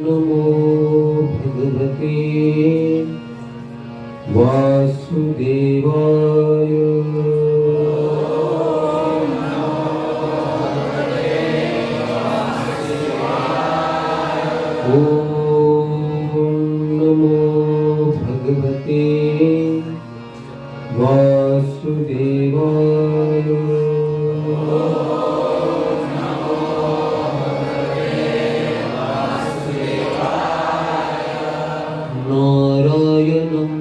नमो भगवते वासुदेवाय। ओम नमो भगवते वासुदेवाय। नारायणं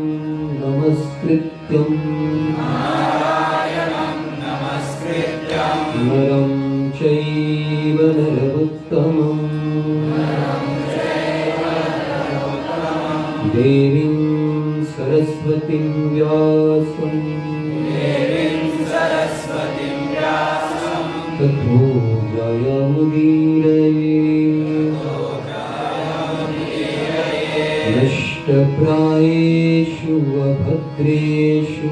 नमस्कृत्य नमस्कृत्यं नरं चैव नरोत्तमं देवीं सरस्वतीं व्यासं ततो जयमुदीरये नष्टप्रायेषु अभद्रेषु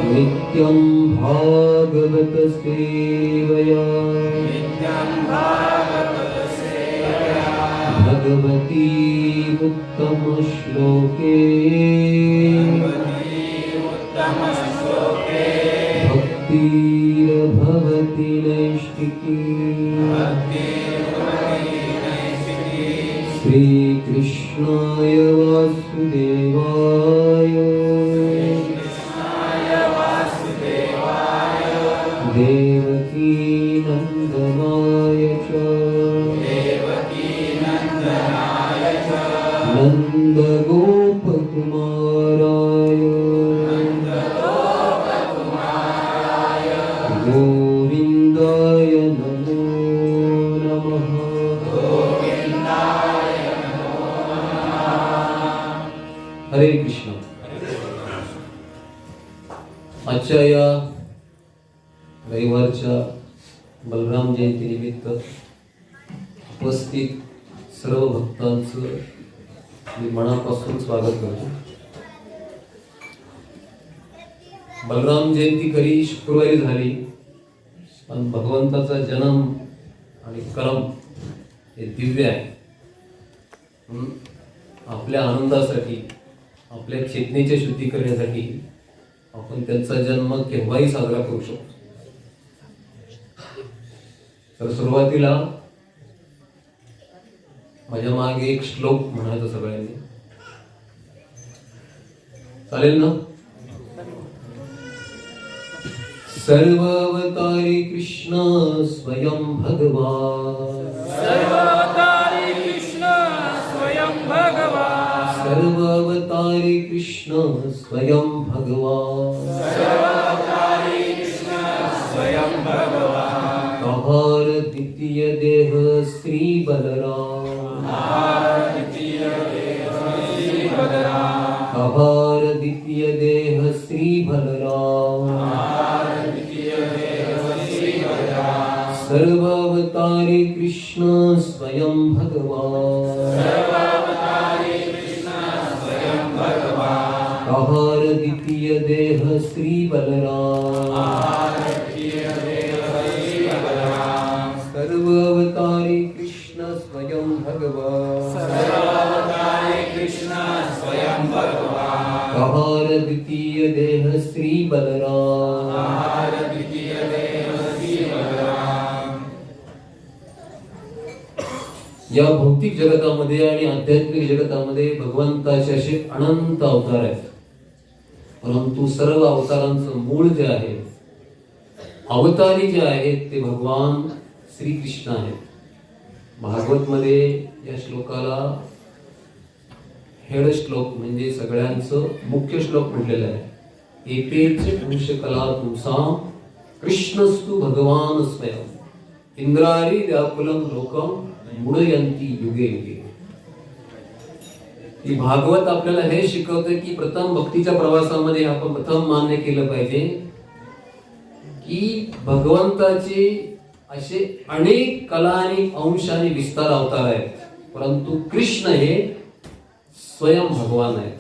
नित्यं भागवत सेवया भगवती उत्तम श्लोके भक्तिर्भवति नैष्ठिकी श्रीकृष्णाय वासुदेवाय देवकी नंदनाय च नन्दगोपकुमाराय गोविन्दाय नमो नमः। हरे कृष्ण। आजच्या या रविवारच्या बलराम जयंती निमित्त उपस्थित सर्व भक्तांचं मी मनापासून स्वागत करतो। बलराम जयंती खरी शुक्रवारी झाली, पण भगवंताचा जन्म आणि कर्म हे दिव्य आहे। आपल्या आनंदासाठी, आपल्या चेतनेच्या शुद्धी करण्यासाठी आपण त्यांचा जन्म केव्हाही साजरा करू शकतो। तर सुरुवातीला माझ्या मागे एक श्लोक म्हणायचा सगळ्यांनी, चालेल ना? सर्वावतारी कृष्ण स्वयं भगवान, सर्वावतारी कृष्ण स्वयं भगवान, सर्वावतारी कृष्ण स्वयं भगवान, सर्वावतारी कृष्ण स्वयं भगवान, कहार द्वितीय देह श्री बलराम, कहार द्वितीय देह श्री बलराम, कहार द्वितीय देह श्री बलराम, कहार द्वितीय देह श्री बलराम, सर्वावतारी कृष्ण स्वयं भगवान, सर्वावतारी कृष्ण स्वयं भगवान, कहार द्वितीय देह श्री बलराम, कहार द्वितीय देह श्री बलराम, सर्वावतारी कृष्ण स्वयं भगवान, सर्वावतारी कृष्ण स्वयं भगवान, कहार द्वितीय देह श्री बलराम, कहार द्वितीय देह श्री बलराम। या भौतिक जगतामध्ये आणि आध्यात्मिक जगतामध्ये भगवंताचे असे अनंत अवतार आहेत, परंतु सर्व अवतारांचं मूळ जे आहे, अवतारी जे आहेत, ते भगवान श्रीकृष्ण आहेत। भागवत मध्ये या श्लोकाला हेड श्लोक म्हणजे सगळ्यांचं मुख्य श्लोक म्हटलेलं आहे। एतेच पुरुष कला तुमसा कृष्णस्तु भगवान स्वयं इंद्रारी व्याकुलं लोकं मुडयंती युगे युगे। ही भागवत आपल्याला हे शिकवते की प्रथम भक्तीच्या प्रवासामध्ये आपण प्रथम मान्य केलं पाहिजे की भगवंताचे असे अनेक कला आणि अंश आणि विस्तार अवतार आहेत, परंतु कृष्ण हे स्वयं भगवान आहेत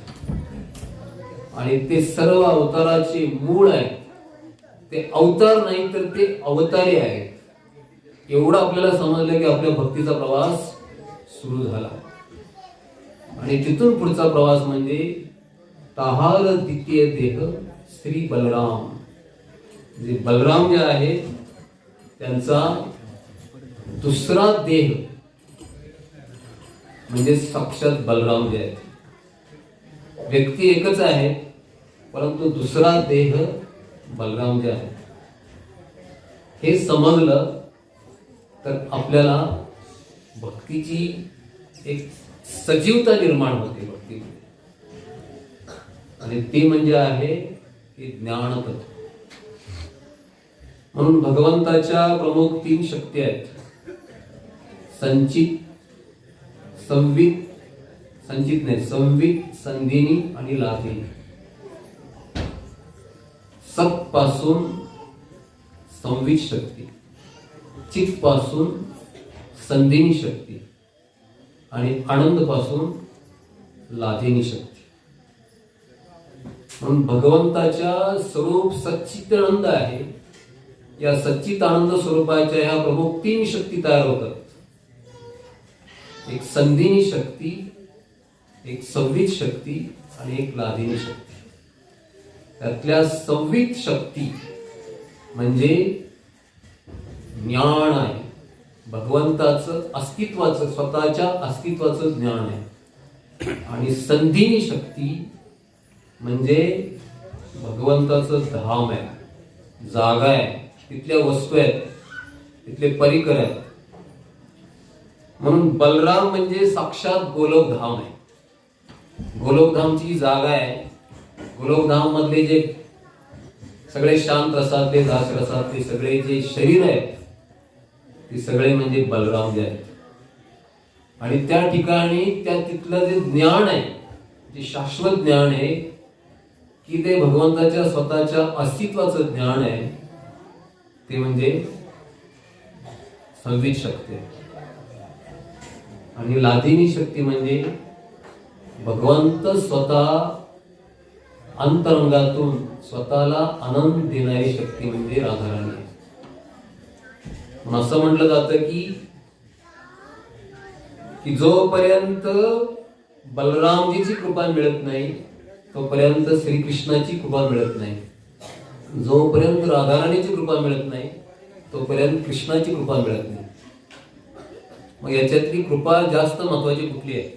आणि ते सर्व अवताराचे मूळ आहेत। ते अवतार नाही तर ते अवतारी आहेत। एवढं आपल्याला समजलं की आपल्या भक्तीचा प्रवास सुरू झाला आणि तिथून पुढचा प्रवास म्हणजे तहार द्वितीय देह श्री बलराम। जे बलराम जे आहे त्यांचा दुसरा देह म्हणजे साक्षात बलराम जे आहेत। व्यक्ती एकच आहे परंतु दुसरा देह बलराम जे आहे। हे समजलं तर आपल्याला भक्तीची एक सजीवता निर्माण होते। भक्तीमध्ये आणि ते म्हणजे आहे की ज्ञानतत्व. म्हणून भगवंताच्या प्रमुख 3 शक्ती आहेत: संचित, संवित, संचित नाही, संवित, संधिनी आणि लाधिनी. सत पासून संवित शक्ती, चित पासून संधिनी शक्ती आणि आनंद पासून लाधिनी शक्ती. म्हणून भगवंताच्या स्वरूप सच्चिदानंद आहे. या सच्चिदानंद स्वरूपाच्या ह्या प्रमुख 3 शक्ती तयार होतात: एक संधिनी शक्ती, एक संवित शक्ती आणि एक लाधिनी शक्ती. त्यातल्या संवित शक्ती म्हणजे ज्ञान आहे, भगवंताचं अस्तित्वाचं, स्वतःच्या अस्तित्वाचं ज्ञान आहे. आणि संधिनी शक्ती म्हणजे भगवंताचं धाम आहे, जागा आहे, तिथल्या वस्तू आहेत, तिथले परिकर आहेत. म्हणून बलराम म्हणजे साक्षात गोलोकधाम आहे. गोलोकधामची जागा आहे. गोलोकधाम मधले जे सगळे शांत रसातले, दास रसातले सगळे जे शरीर आहेत ते सगळे म्हणजे बलराम जे आहेत. आणि त्या ठिकाणी त्या तिथलं जे ज्ञान आहे, जे शाश्वत ज्ञान आहे, की ते भगवंताच्या स्वतःच्या अस्तित्वाचं ज्ञान आहे, ते म्हणजे संवित शक्ती आहे. आणि लाधिनी शक्ती म्हणजे भगवंत स्वतः अंतरंगातून स्वतःला आनंद देणारी शक्ती म्हणजे राधाराणी आहे. असं म्हटलं जातं की जोपर्यंत बलरामजीची कृपा मिळत नाही तोपर्यंत श्रीकृष्णाची कृपा मिळत नाही. जोपर्यंत राधाराणीची कृपा मिळत नाही तोपर्यंत कृष्णाची कृपा मिळत नाही. मग याच्यातली कृपा जास्त महत्वाची कुठली आहे?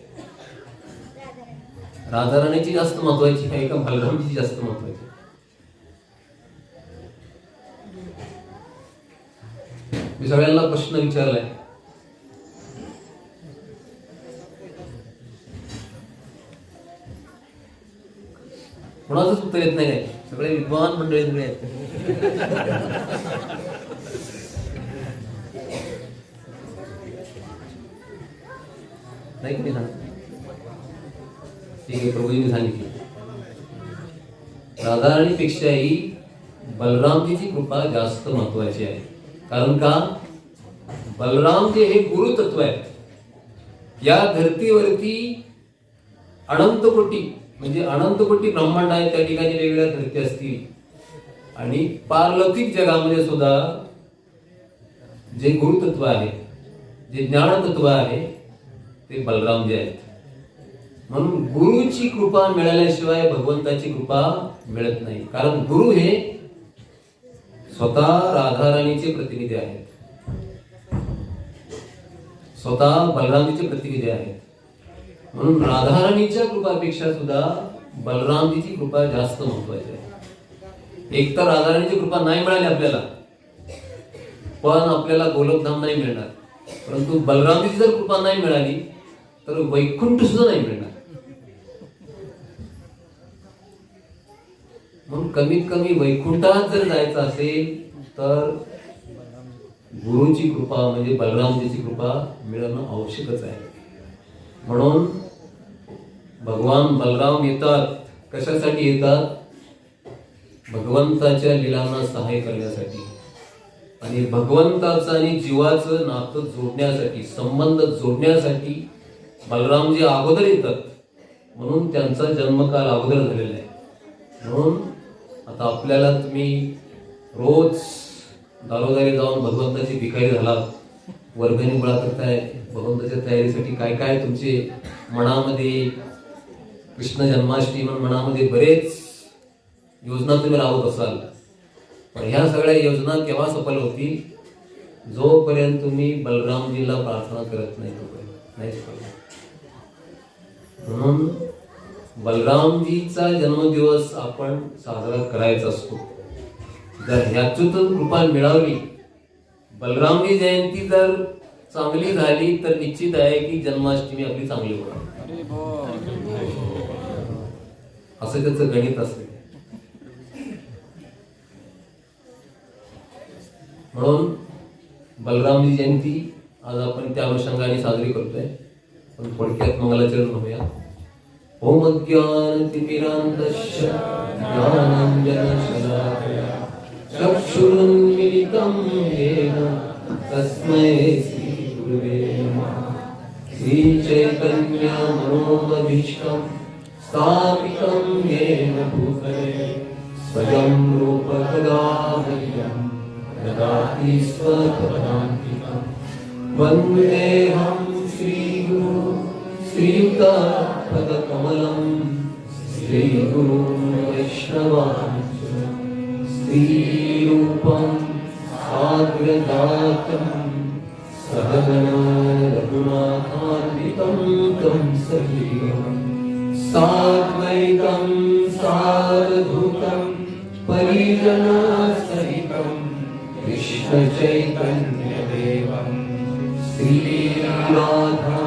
राधाराणीची जास्त महत्वाची आहे का बलरामची जास्त महत्वाची? मी सगळ्यांना प्रश्न विचारलाय. कोणाचंच उत्तर येत नाही. सगळे विद्वान मंडळी सगळे आहेत. नाही की नाही? ठीक आहे, प्रभूजींनी सांगितली राधाराणीपेक्षाही बलरामजीची कृपा जास्त महत्वाची आहे. कारण का? बलराम जे हे गुरु तत्व आहे. या धर्तीवरती अनंत कोटी म्हणजे अनंत कोटी ब्रह्मांड आहे, त्या ठिकाणी वेगवेगळ्या धर्ती असतील. आणि पारलौकिक जगामध्ये सुद्धा जे गुरुतत्व आहे, जे ज्ञानतत्व आहे, ते बलराम जे आहेत. म्हणून गुरुची कृपा मिळाल्याशिवाय भगवंताची कृपा मिळत नाही. कारण गुरु हे स्वतः राधाराणीचे प्रतिनिधी आहेत, स्वतः बलरामजीचे प्रतिनिधी आहेत. म्हणून राधाराणीच्या कृपापेक्षा सुद्धा बलरामजीची कृपा जास्त महत्वाची आहे. एक तर राधाराणीची कृपा नाही मिळाली आपल्याला, पण आपल्याला गोलोकधाम नाही मिळणार. परंतु बलरामजीची जर कृपा नाही मिळाली तर वैकुंठ सुद्धा नाही मिळणार. म्हणून कमीत कमी वैकुंठात जर जायचं असेल तर गुरुची कृपा म्हणजे बलरामजीची कृपा मिळणं आवश्यकच आहे. म्हणून भगवान बलराम येतात. कशासाठी येतात? भगवंताच्या लीलांना सहाय्य करण्यासाठी आणि भगवंताचं आणि जीवाचं नातं जोडण्यासाठी, संबंध जोडण्यासाठी बलरामजी अगोदर येतात. म्हणून त्यांचा जन्मकाल अगोदर झालेला आहे. म्हणून आता आपल्याला तुम्ही रोज दारोदारी जाऊन भगवंताची भिकारी झाला, वर्गणी गोळा करताय, भगवंताच्या तयारीसाठी काय काय तुमचे मनामध्ये, कृष्ण जन्माष्टमी म्हणून मनामध्ये बरेच योजना तुम्ही राबवत असाल. पण ह्या सगळ्या योजना केव्हा सफल होतील? जोपर्यंत तुम्ही बलरामजीला प्रार्थना करत नाही तोपर्यंत नाही सफल. म्हणून बलरामजीचा जन्मदिवस आपण साजरा करायचा असतो. जर ह्यातून कृपा मिळाली, बलरामजी जयंती जर चांगली झाली तर निश्चित आहे की जन्माष्टमी आपली चांगली होणार. असं त्याचं गणित असेल. म्हणून बलरामजी जयंती आज आपण त्या अनुषंगाने साजरी करतोय. पण थोडक्यात मंगलाचरण होऊया. ओम अज्ञानतिमिरान्धस्य ज्ञानाञ्जनशलाकया चक्षुरुन्मीलितं येन तस्मै श्रीगुरवे नमः. श्रीचैतन्यमनोभीष्टं स्थापितं येन भूतले स्वयं रूपकदा मह्यं ददाति स्वपदान्तिकं. वन्देऽहं श्रीगुरु श्रीयुक्तपदकमलं श्रीगुरुं वैष्णवांश्च श्रीरूपं साग्रजातं सहगणा रघुनाथान्वितं तं सजीवं साद्वैतं सावधूतं परिजनसहितं कृष्णचैतन्यदेवं श्रीराधा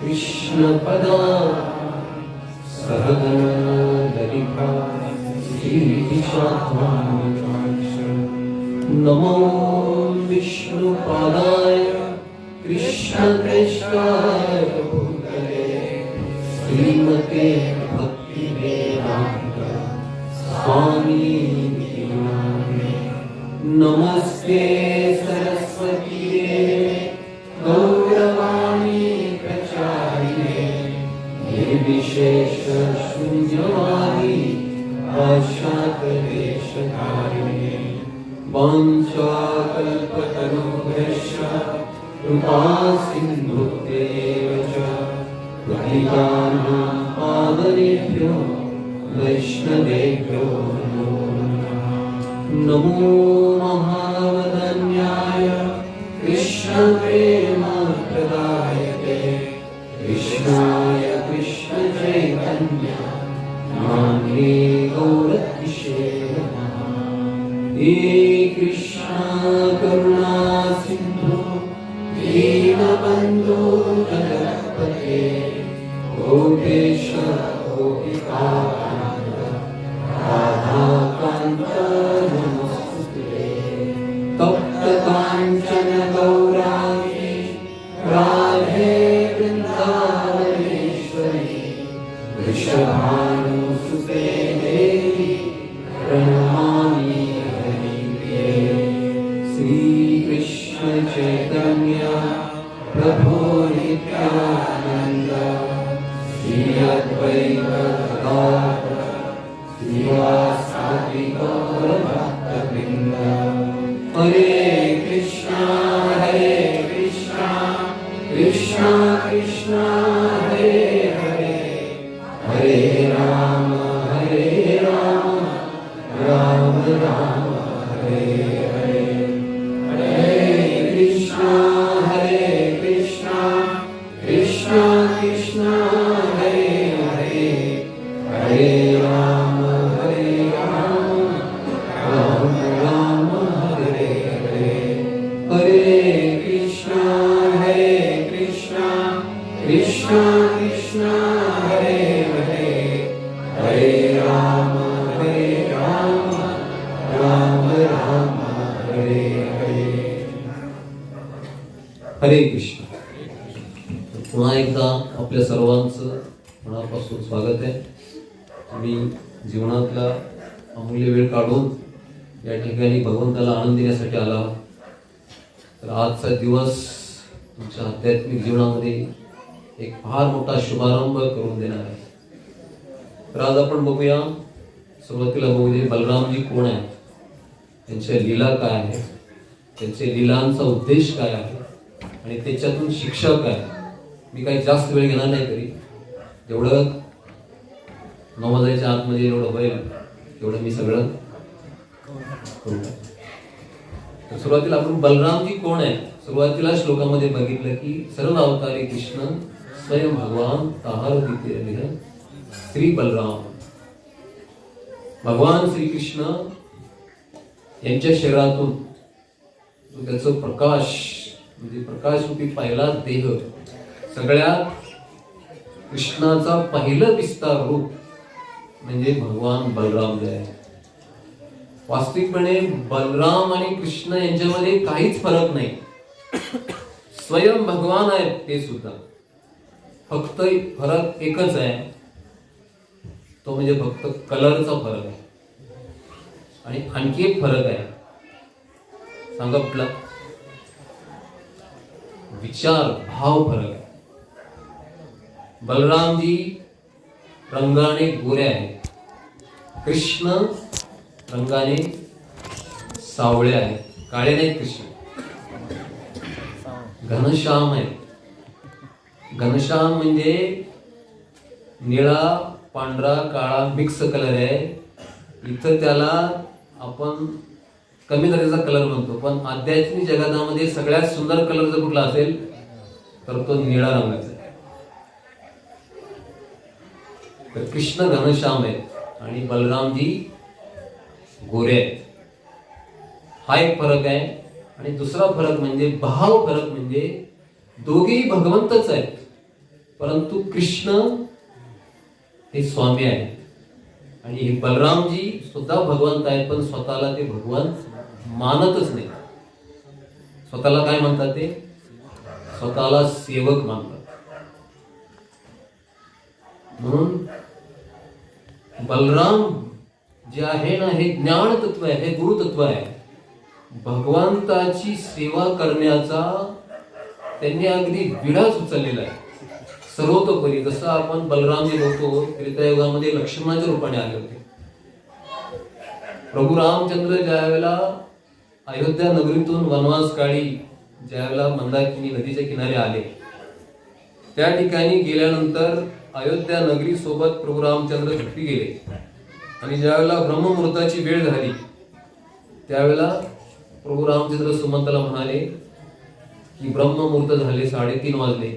कृष्णपदा सहगणा ललिता श्रीविशाखान्वितांश्च. नमो विष्णुपादाय कृष्णप्रेष्ठाय भूतले श्रीमते भक्तिवेदान्त स्वामिनिति नामिने. नमस्ते सरस्वती गौरवाणी प्रचारिणे निर्विशेष शून्यवादी पाश्चात्यदेशकारिणे. वाञ्छाकल्पतरुभ्यश्च कृपा सिन्धुभ्येव च पतितानां पावनेभ्यो वैष्णवेभ्यो नमो नमः. नमो महावदन्याय कृष्णप्रेमप्रदायते कृष्णाय कृष्णचैतन्य नाम्ने गौरतिशे नमः. हे कृष्ण करुणा सिन्धु दीनबन्धो जगत्पते गोपेश गोपिकाकान्त राधाकान्त नमोस्तुते. तप्तकाञ्चन गौराङ्गी राधे वृन्दावनेश्वरी वृषभानुसुते देवी प्रणमामि हरिप्रिये. श्रीकृष्ण चैतन्य प्रभो नित्यानन्द श्री अद्वैत गदाधर श्रीवासादि गौरभक्तवृन्द. हरे कृष्णा कृष्णा कृष्णा हरे हरे हरे राम राम राम हरे हरे. हरे कृष्णा कृष्णा कृष्णा हरे हरे हरे राम राम राम हरे हरे. हरे कृष्णा कृष्णा कृष्णा हरे हरे हरे राम राम राम हरे हरे. हरे कृष्ण. पुन्हा एकदा आपल्या सर्वांचं मनापासून स्वागत आहे. तुम्ही जीवनातला अमूल्य वेळ काढून या ठिकाणी भगवंताला आनंद देण्यासाठी आला. तर आजचा दिवस तुमच्या आध्यात्मिक जीवनामध्ये एक फार मोठा शुभारंभ करून देणार आहे. तर आज आपण बघूया, सुरुवातीला बघूया बलरामजी कोण आहेत, त्यांच्या लीला काय आहे, त्यांच्या लीलांचा उद्देश काय आहे आणि त्याच्यातून शिक्षा काय. मी काही जास्त वेळ घेणार नाही, तरी जेवढं 9 वाजायच्या आतमध्ये एवढं होईल तेवढं मी सगळं करू. तर सुरुवातीला आपण बलरामजी कोण आहे, सुरुवातीला श्लोकामध्ये बघितलं की सर्व अवतारी कृष्ण स्वयं भगवान ताहार दिते श्री बलराम. भगवान श्रीकृष्ण यांच्या शरीरातून त्याचं प्रकाश म्हणजे प्रकाशरूपी पहिला देह, सगळ्यात कृष्णाचा पहिलं विस्तार रूप म्हणजे भगवान बलराम जे आहे. वास्तविकपणे बलराम आणि कृष्ण यांच्यामध्ये काहीच फरक नाही. स्वयं भगवान आहेत ते सुद्धा. फक्त फरक एकच आहे, तो म्हणजे फक्त कलरचा फरक आहे. आणि आणखी एक फरक आहे, सांगा कुठला? विचार, भाव फरक आहे. बलरामजी रंगाने गोरे आहेत, कृष्ण रंगाने सावळे आहेत, काळे नाहीत कृष्ण. घनश्याम आहे. घनश्याम म्हणजे निळा, पांढरा, काळा मिक्स कलर आहे. इथं त्याला आपण कमी दर्जाचा कलर म्हणतो, पण आध्यात्मिक जगतामध्ये सगळ्यात सुंदर कलर जर कुठला असेल तर तो निळा रंगाचा आहे. तर कृष्ण घनश्याम आहेत आणि बलरामजी गोरे आहेत. हा एक फरक आहे. आणि दुसरा फरक म्हणजे भाव फरक म्हणजे दोघेही भगवंतच आहेत, परंतु कृष्ण हे स्वामी आहेत आणि हे बलरामजी सुद्धा भगवंत आहेत, पण स्वतःला ते भगवंत मानतच नाही. स्वतःला काय म्हणतात? ते स्वतःला सेवक मानतात. म्हणून बलराम जे आहे ना, हे ज्ञान तत्व आहे, हे गुरु तत्व आहे. भगवंताची सेवा करण्याचा त्यांनी अगदी विडाच उचललेला आहे सर्वतोपरी. जसं आपण बलराम जे होतो त्रेतायुगामध्ये लक्ष्मणाच्या रूपाने आले होते. प्रभू रामचंद्र ज्या वेळेला अयोध्या नगरीतून वनवास काळी ज्या वेळेला मंदाकिनी नदीच्या किनारे आले, त्या ठिकाणी गेल्यानंतर अयोध्या नगरी सोबत प्रभू रामचंद्र झोपी गेले. आणि ज्या वेळेला ब्रह्ममुहूर्ताची वेळ झाली त्यावेळेला प्रभू रामचंद्र सुमंतला म्हणाले की ब्रह्ममुहूर्त झाले, 3:30 वाजले,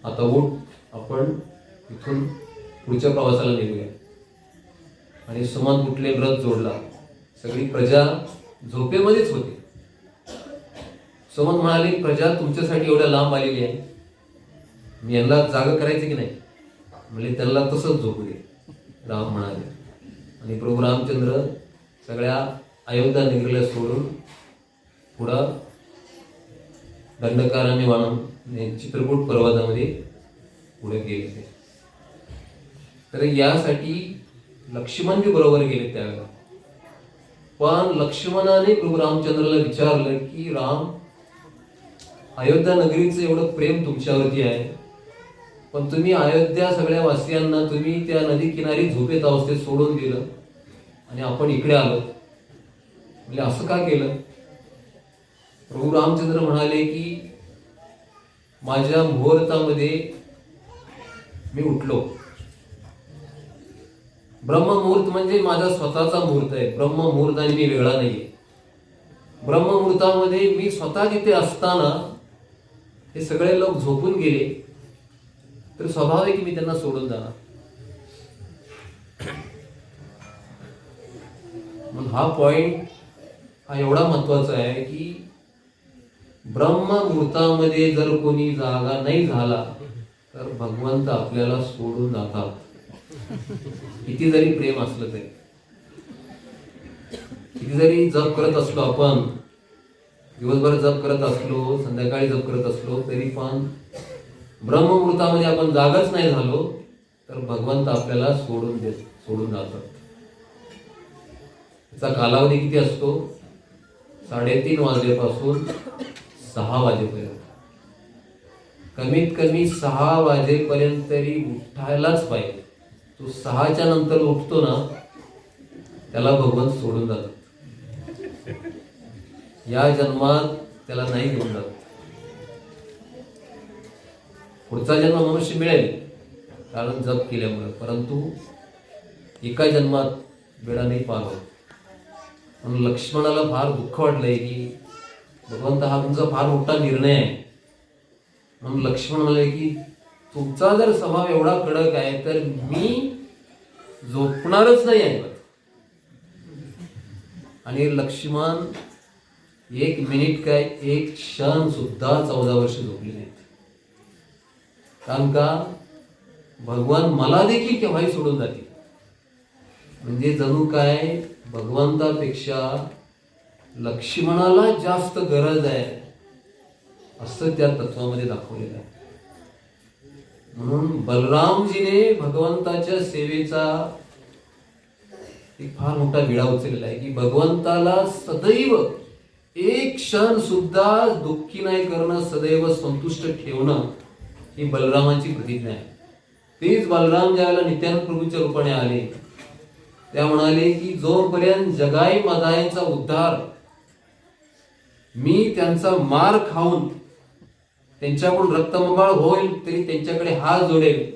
आता उठ, आपण इथून पुढच्या प्रवासाला निघूया. आणि सुमंत उठले, व्रत जोडला. सगळी प्रजा झोपेमध्येच होती. सुमंत म्हणाले, प्रजा तुमच्यासाठी एवढ्या लांब आलेली आहे, मी यांना जागा करायचं की नाही? म्हणजे त्यांना तसंच झोपू दे, राम म्हणाले. आणि प्रभू रामचंद्र सगळ्या अयोध्या नगरीला सोडून पुढं दंडकारण्य वाहून चित्रकूट पर्वतामध्ये पुढे गेले. तर यासाठी लक्ष्मण बी बरोबर गेले त्यावेळेला. पण लक्ष्मणाने प्रभू रामचंद्राला विचारलं की राम, अयोध्या नगरीचं एवढं प्रेम तुमच्यावरती आहे, पण तुम्ही अयोध्या सगळ्या वासियांना तुम्ही त्या नदी किनारी झोपेत अवस्थेत सोडून दिलं आणि आपण इकडे आलो, म्हणजे असं का केलं? प्रभू रामचंद्र म्हणाले की माझ्या मुहूर्तामध्ये मी उठलो. ब्रह्ममुहूर्त म्हणजे माझा स्वतःचा मुहूर्त आहे. ब्रह्ममुहूर्त आणि मी वेगळा नाहीये. ब्रह्ममुहूर्तामध्ये मी स्वतः तिथे असताना हे सगळे लोक झोपून गेले तर स्वभाव आहे की मी त्यांना सोडून जाणार. म्हणून हा पॉइंट हा एवढा महत्वाचा आहे की ब्रह्ममुहूर्तामध्ये जर कोणी जागा नाही झाला तर भगवंत आपल्याला सोडून जातात. किती जरी प्रेम असलं तरी, किती जरी जप करत असलो आपण, दिवसभर जप करत असलो, संध्याकाळी जप करत असलो, तरी पण ब्रह्ममुहूर्तामध्ये आपण जागाच नाही झालो तर भगवंत आपल्याला सोडून जातात. त्याचा कालावधी किती असतो? 3:30 वाजल्यापासून 6 वाजेपर्यंत. कमीत कमी 6 वाजेपर्यंत तरी उठायलाच पाहिजे. तो 6च्या नंतर उठतो ना, त्याला भगवंत सोडून जातात. या जन्मात त्याला नाही घेऊन जात. पुढचा जन्म मनुष्य मिळेल कारण जप केल्यामुळे, परंतु एका जन्मात वेळा नाही पार होत. म्हणून लक्ष्मणाला फार दुःख वाटलंय की भगवंत हा तुमचा फार मोठा निर्णय आहे. म्हणून लक्ष्मण म्हणाले की तुमचा जर स्वभाव एवढा कडक आहे तर मी झोपणारच नाही आहे. आणि लक्ष्मण 1 मिनिट काय, 1 क्षण सुद्धा 14 वर्ष झोपले नाहीत. कारण का? भगवान मला देखील केव्हाही सोडून जातील. म्हणजे जणू काय भगवंतापेक्षा लक्ष्मणाला जास्त गरज आहे असं त्या तत्वामध्ये दाखवलेलं आहे. म्हणून बलरामजीने भगवंताच्या सेवेचा एक फार मोठा विडा उचललेला आहे की भगवंताला सदैव एक क्षण सुद्धा दुःखी नाही करणं, सदैव संतुष्ट ठेवणं ही बलरामाची प्रतिज्ञा आहे. तेच बलराम ज्यावेळेला नित्यानंद प्रभूंच्या रूपाने आले त्या म्हणाले की जोपर्यंत जगाई मदायांचा उद्धार मी त्यांचा मार खाऊन त्यांच्याकडून रक्तमंबाळ होईल तरी त्यांच्याकडे हात जोडेल,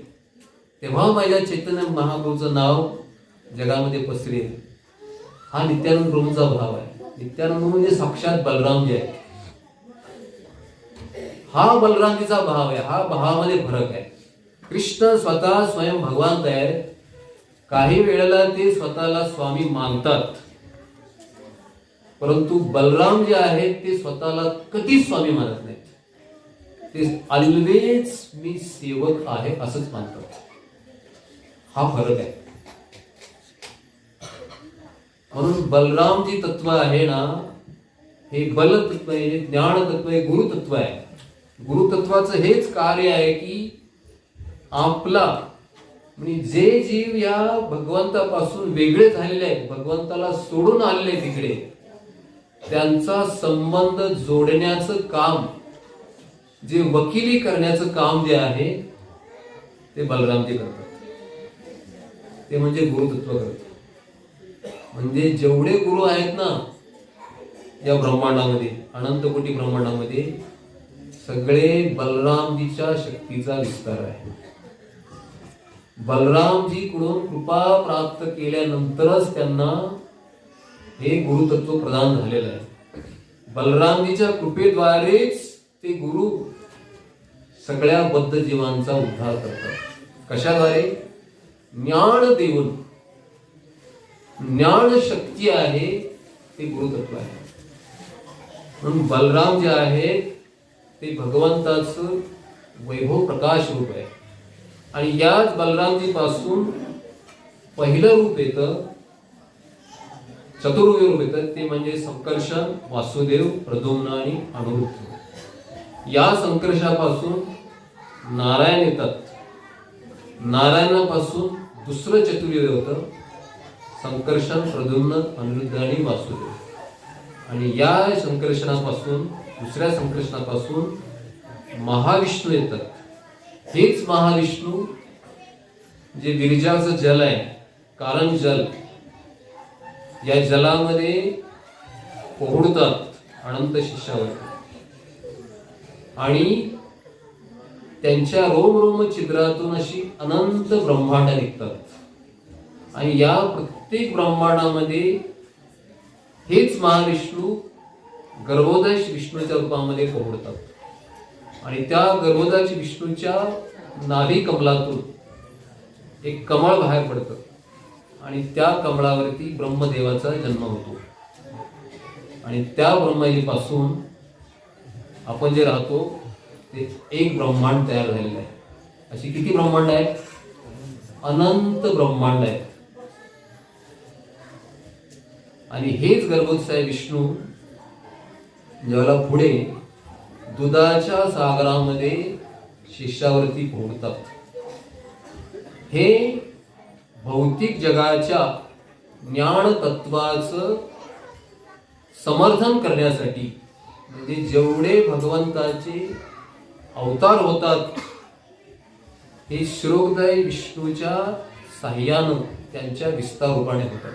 तेव्हा माझ्या चैतन्य महाप्रभूचं नाव जगामध्ये पसरेल. हा नित्यानंद प्रभूंचा भाव आहे. नित्यानंद म्हणजे साक्षात बलरामजी आहे. हा बलरामजीचा भाव आहे. हा भावामध्ये फरक आहे. कृष्ण स्वतः स्वयं भगवान आहे. काही वेळेला ते स्वतःला स्वामी मानतात, परंतु बलराम जे आहेत ते स्वतःला कधीच स्वामी मानत नाहीत. ते ऑलवेज मी सेवक आहे असंच मानतात. हा फरक आहे. म्हणून बलराम जी तत्व आहे ना, हे बल तत्व आहे, ज्ञान तत्व आहे, गुरु तत्व आहे. गुरु तत्वाचं हेच कार्य आहे की आपला म्हणजे जे जीव या भगवंतापासून वेगळे झालेले आहेत, भगवंताला सोडून आलेले तिकडे, त्यांचा संबंध जोडण्याचं काम, जे वकिली करण्याचं काम जे आहे ते बलरामजी करतात. ते म्हणजे गुरुतत्व करतात. म्हणजे जेवढे गुरु आहेत ना या ब्रह्मांडामध्ये, अनंत कोटी ब्रह्मांडामध्ये, सगळे बलरामजीच्या शक्तीचा विस्तार आहे. बलरामजीकडून कृपा प्राप्त केल्यानंतरच त्यांना हे गुरुतत्व प्रदान झालेलं आहे. बलरामजीच्या कृपेद्वारेच ते गुरु सगळ्या बद्ध जीवांचा उद्धार करतात. कशाद्वारे? ज्ञान देऊन. ज्ञान शक्ती आहे ते गुरुतत्व आहे. म्हणून बलराम जे आहेत ते भगवंताचं वैभव प्रकाश रूप आहे. आणि याच बलरामजी पासून पहिलं रूप येतं, चतुर्वेद रूप येतं, ते म्हणजे संकर्षण, वासुदेव, प्रद्युम्न आणि अनिरुद्ध. या संकर्षापासून नारायण येतात. नारायणापासून दुसरं चतुर्वेद होतं, संकर्षण, प्रद्युम्न, अनिरुद्ध आणि वासुदेव. आणि या संकर्षणापासून, दुसऱ्या संकर्षणापासून महाविष्णू येतात. हेच महाविष्णू जे विरजाचं जल आहे, कारण जल, या जलामध्ये पोहडतात अनंत शिष्यावर आणि त्यांच्या रोम रोम छिद्रातून अशी अनंत ब्रह्मांड निघतात. आणि या प्रत्येक ब्रह्मांडामध्ये हेच महाविष्णू गर्भोदय विष्णूच्या रूपामध्ये पोहडतात. आणि त्या गर्भोदय विष्णूच्या नाभी कमलातून एक कमळ बाहेर पडतं आणि त्या कमळावरती ब्रह्मदेवाचा जन्म होतो. आणि त्या ब्रह्माजीपासून आपण जे राहतो ते एक ब्रह्मांड तयार झालेलं आहे. अशी किती ब्रह्मांड आहेत? अनंत ब्रह्मांड आहेत. आणि हेच गर्भोदय विष्णू ज्याला पुढे दुधाच्या सागरामध्ये शिष्यावरती पोहतात. हे भौतिक जगाच्या ज्ञान तत्वाचं समर्थन करण्यासाठी, म्हणजे जेवढे भगवंताचे अवतार होतात हे श्रोगदय विष्णूच्या साह्यानं त्यांच्या विस्तार रूपाने होतात.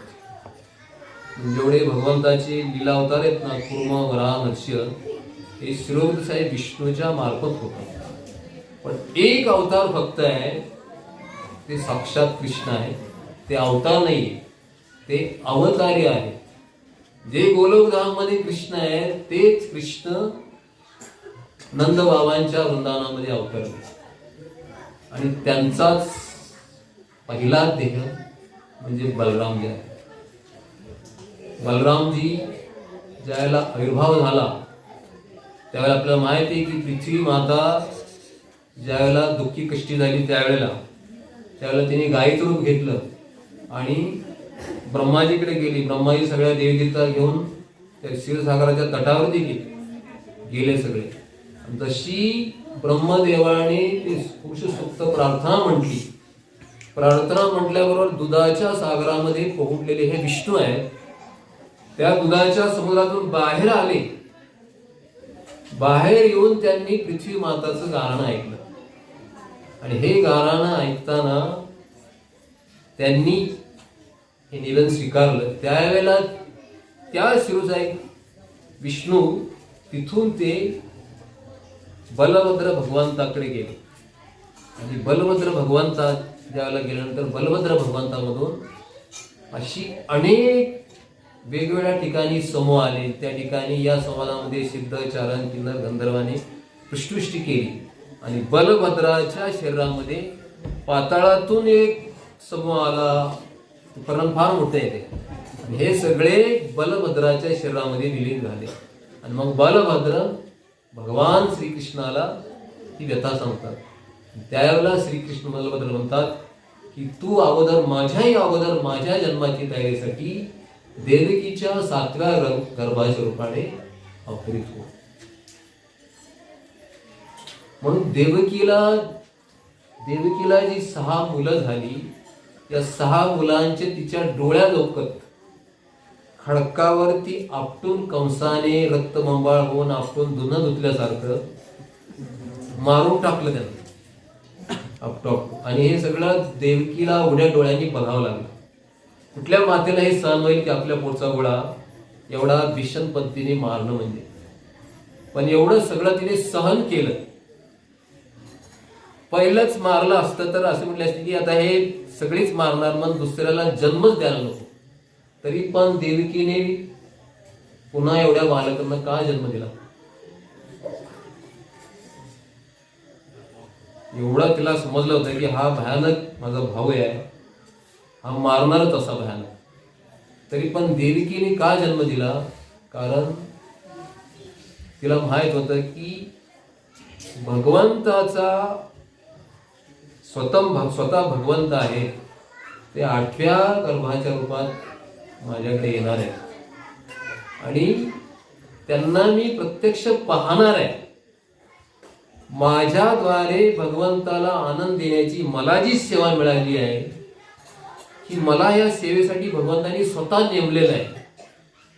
जेवढे भगवंताचे लीला अवतार आहेत ना, कूर्म, वराह, नरसिंह, हे श्रोगदय विष्णूच्या मार्फत होतात. पण एक अवतार फक्त आहे, ते साक्षात कृष्ण आहे. ते अवतार नाही, ते अवतारी आहे. जे गोलोकधाम मध्ये कृष्ण आहे तेच कृष्ण नंद बाबांच्या वृंदावनामध्ये अवतरले. आणि त्यांचाच पहिला देह म्हणजे बलरामजी आहे. बलरामजी ज्यावेळेला आविर्भाव झाला त्यावेळेला आपल्याला माहिती आहे की पृथ्वी माता ज्यावेळेला दुःखी कष्टी झाली त्यावेळेला त्यावेळेला तिने गायीचं रूप घेतलं आणि ब्रह्माजीकडे गेली. ब्रह्माजी सगळ्या देवगीता घेऊन त्या क्षीरसागराच्या तटावरती गेले सगळे. जशी ब्रह्मदेवाने ती पुरुष सुक्त प्रार्थना म्हटली, प्रार्थना म्हटल्याबरोबर दुधाच्या सागरामध्ये पोहलेले हे विष्णू आहेत. त्या दुधाच्या समुद्रातून बाहेर आले. बाहेर येऊन त्यांनी पृथ्वी माताचं गाणं ऐकलं आणि हे गाणं ऐकताना त्यांनी हे निवेदन स्वीकारलं. त्यावेळेला त्या शिरोजाई विष्णू तिथून ते बलभद्र भगवंताकडे गेले आणि बलभद्र भगवंता ज्यावेळेला गेल्यानंतर बलभद्र भगवंतामधून अशी अनेक वेगवेगळ्या ठिकाणी समूह आले. त्या ठिकाणी या संवादामध्ये सिद्ध, चारण, किन्नर, गंधर्वाने पुष्टुष्टी केली आणि बलभद्राच्या शरीरामध्ये पाताळातून एक समूह आला. परिणाम फार मोठे येते. हे सगळे बलभद्राच्या शरीरामध्ये विलीन झाले आणि मग बलभद्र भगवान श्रीकृष्णाला ही व्यथा सांगतात. त्यावेळेला श्रीकृष्ण बलभद्र म्हणतात की तू अगोदर माझ्या जन्माची तयारीसाठी देवकीच्या 7व्या गर्भाच्या रूपाने अवतरित हो. म्हणून देवकीला जी 6 मुलं झाली, या 6 मुलांचे तिच्या डोळ्या लोकत खडकावरती आपटून कंसाने रक्तबंबाळ होऊन आपटून धुणं धुतल्यासारखं मारून टाकलं त्यांना आपटो. आणि हे सगळं देवकीला उघड्या डोळ्यांनी बघावं लागलं. कुठल्या मातेला हे सहन होईल की आपल्या पोटचा गोळा एवढा भीषण पद्धतीने मारणं म्हणजे. पण एवढं सगळं तिने सहन केलं. पहिलंच मारलं असतं तर असं म्हटलं असते की आता हे सगळीच मारणार, मग दुसऱ्याला जन्मच द्यायला नको. तरी पण देवकीने पुन्हा एवढ्या बालकांना का जन्म दिला? एवढं तिला समजलं होतं की हा भयानक माझा भाऊ आहे, हा मारणारच असा भयानक. तरी पण देवकीने का जन्म दिला? कारण तिला माहित होतं की भगवंताचा स्वतः भगवंत आहे, ते 8व्या गर्भाच्या रूपात माझ्याकडे येणार आहे आणि त्यांना मी प्रत्यक्ष पाहणार आहे. माझ्याद्वारे भगवंताला आनंद देण्याची मला जी सेवा मिळाली आहे की मला या सेवेसाठी भगवंतांनी स्वतः नेमलेलं आहे.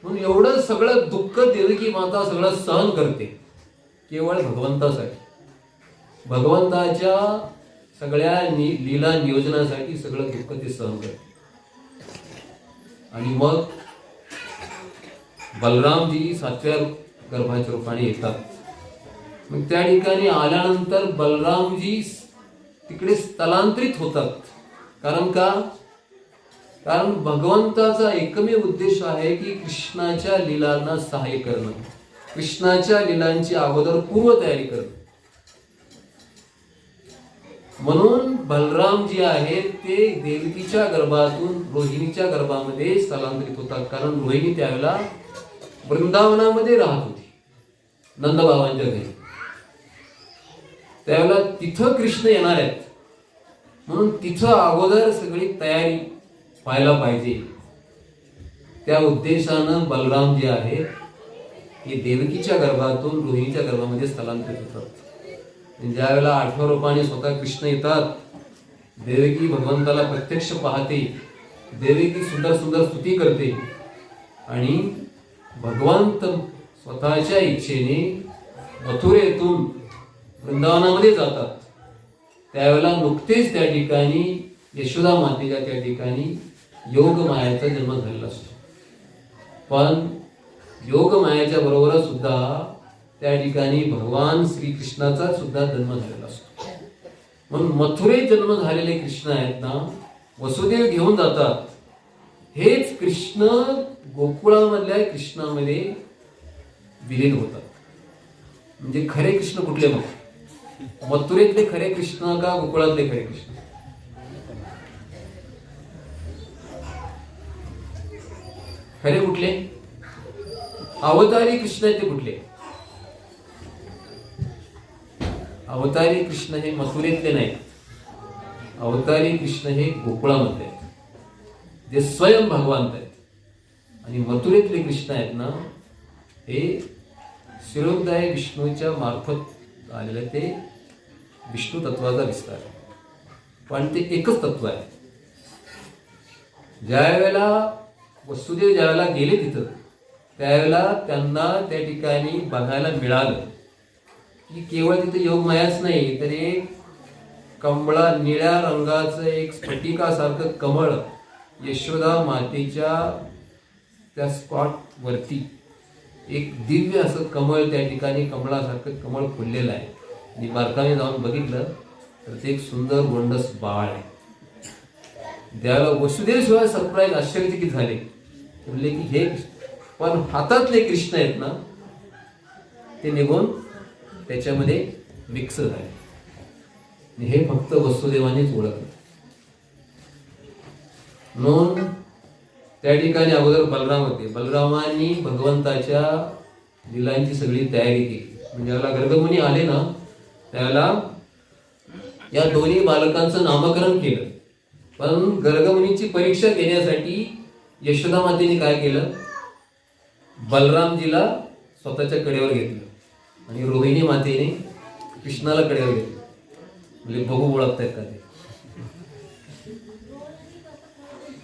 म्हणून एवढं सगळं दुःख देवकी माता सगळं सहन करते केवळ भगवंतासाठी. भगवंताच्या सगळ्या लीला नियोजनासाठी सगळं दुःख ते सहन करते. आणि मग बलरामजी 7व्या गर्भाच्या रूपाने येतात. मग त्या ठिकाणी आल्यानंतर बलरामजी तिकडे स्थलांतरित होतात. कारण का? कारण भगवंताचा एकमेव उद्देश आहे की कृष्णाच्या लीलांना सहाय्य करणं, कृष्णाच्या लीलांची अगोदर पूर्वतयारी करणं. म्हणून बलराम जे आहेत ते देवकीच्या गर्भातून रोहिणीच्या गर्भामध्ये स्थलांतरित होतात. कारण रोहिणी त्यावेळेला वृंदावनामध्ये राहत होती नंदबाबांच्या घरी. त्यावेळेला तिथं कृष्ण येणार आहेत म्हणून तिथं अगोदर सगळी तयारी व्हायला पाहिजे. त्या उद्देशानं बलराम जे आहेत हे देवकीच्या गर्भातून रोहिणीच्या गर्भामध्ये स्थलांतरित होतात. ज्या वेळेला 8व्या रूपाने स्वतः कृष्ण येतात, देवकी भगवंताला प्रत्यक्ष पाहते, देवकी सुंदर सुंदर स्तुती करते आणि भगवंत स्वतःच्या इच्छेने मथुरेतून वृंदावनामध्ये जातात. त्यावेळेला नुकतेच त्या ठिकाणी यशोदा मातेच्या त्या ठिकाणी योगमायाचा जन्म झालेला असतो. पण योगमायाच्या बरोबर सुद्धा त्या ठिकाणी भगवान श्रीकृष्णाचा सुद्धा जन्म झालेला असतो. म्हणून मथुरेत जन्म झालेले कृष्ण आहेत ना, वसुदेव घेऊन जातात. हेच कृष्ण गोकुळामधल्या कृष्णामध्ये विलीन होतात. म्हणजे खरे कृष्ण कुठले? मग मथुरेतले खरे कृष्ण का गोकुळातले खरे कृष्ण? खरे कुठले? अवतारी कृष्ण आहेत ते कुठले? अवतारी कृष्ण हे मथुरेतले नाही. अवतारी कृष्ण हे गोकुळामध्ये आहेत, जे स्वयं भगवान आहेत. आणि मथुरेतले कृष्ण आहेत ना, हे शिरोमदाय विष्णूच्या मार्फत आलेले ते विष्णू तत्वाचा विस्तार आहे. पण ते एकच तत्व आहे. ज्या वेळेला वसुदेव ज्यावेळेला गेले तिथं, त्यावेळेला त्यांना त्या ठिकाणी बघायला मिळालं की केवळ तिथे योगमायाच नाही, तर एक कमळा निळ्या रंगाचं एक स्फटिकासारखं कमळ यशोदा मातेच्या त्या स्पॉट वरती एक दिव्य असं कमळ त्या ठिकाणी कमळासारखं कमळ फुललेलं आहे. आणि बारकाने जाऊन बघितलं तर ते एक सुंदर गोंडस बाळ आहे. त्याला वसुदेव शिवाय सरप्राईज आश्चर्यचकित झाले, म्हणले की हे पण हातातले कृष्ण आहेत ना, ते निघून त्याच्यामध्ये मिक्स झाले. हे फक्त वसुदेवानेच ओळखलं. म्हणून त्या ठिकाणी अगोदर बलराम होते. बलरामांनी भगवंताच्या लीलांची सगळी तयारी केली. म्हणजे ज्याला गर्गमुनी आले ना, त्याला या दोन्ही बालकांचं नामकरण केलं. पण गर्गमुनीची परीक्षा घेण्यासाठी यशोदा मातेने काय केलं, बलरामजीला स्वतःच्या कडेवर घेतलं आणि रोहिणी मातेने कृष्णाला कडेवर घेतलं. म्हणजे बघू ओळखतायत का ते.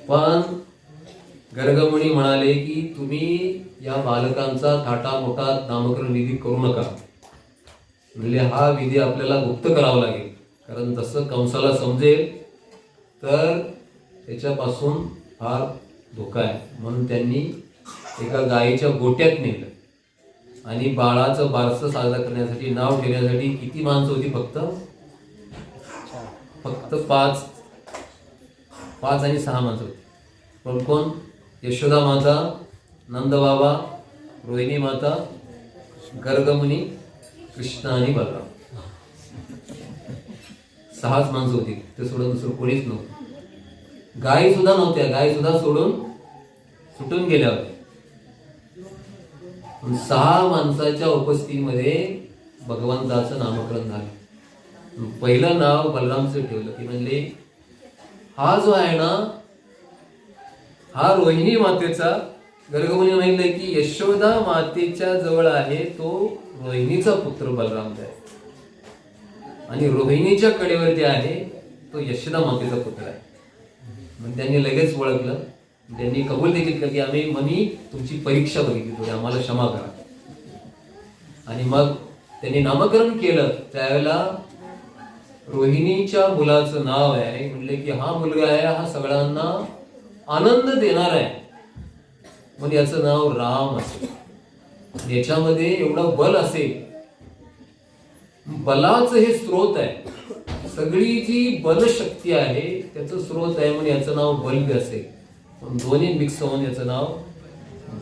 पण गर्गमुनी म्हणाले की तुम्ही या बालकांचा थाटा मोठा नामकरण विधी करू नका. म्हणजे हा विधी आपल्याला गुप्त करावा लागेल, कारण जसं कंसाला समजेल तर त्याच्यापासून फार धोका आहे. म्हणून त्यांनी एका गायीच्या गोट्यात नेलं आणि बाळाचं बारसं साजरा करण्यासाठी, नाव ठेवण्यासाठी किती माणसं होती, फक्त पाच आणि 6 माणसं होती. पण कोण? यशोदा माता, नंदबाबा, रोहिणी माता, गर्गमुनी, कृष्ण आणि बलराम. 6च माणसं होती. ते सोडून दुसरं कोणीच नव्हतं. गायी सुद्धा नव्हत्या. गायी सुद्धा सुटून गेल्या होत्या. 6 माणसाच्या उपस्थितीमध्ये भगवंताचं नामकरण झालं. पहिलं नाव बलरामचं ठेवलं की म्हणले हा जो आहे ना, हा रोहिणी मातेचा. गर्गमुनी म्हणले की यशोदा मातेच्या जवळ आहे तो रोहिणीचा पुत्र बलराम आहे, आणि रोहिणीच्या कडेवरती आहे तो यशोदा मातेचा पुत्र आहे. मग त्यांनी लगेच ओळखलं. त्यांनी कबूल देखील केलं की आम्ही तुमची परीक्षा बघितली, थोडी आम्हाला क्षमा करा. आणि मग त्यांनी नामकरण केलं. त्यावेळेला रोहिणीच्या मुलाचं नाव आहे, म्हणले की हा मुलगा आहे, हा सगळ्यांना आनंद देणार आहे, म्हणून याचं नाव राम असेल. याच्यामध्ये एवढं बल असेल, बलाचं हे स्रोत आहे, सगळी जी बलशक्ती आहे त्याचं स्रोत आहे, म्हणून याचं नाव बल असेल. पण दोन्ही मिक्स होऊन याचं नाव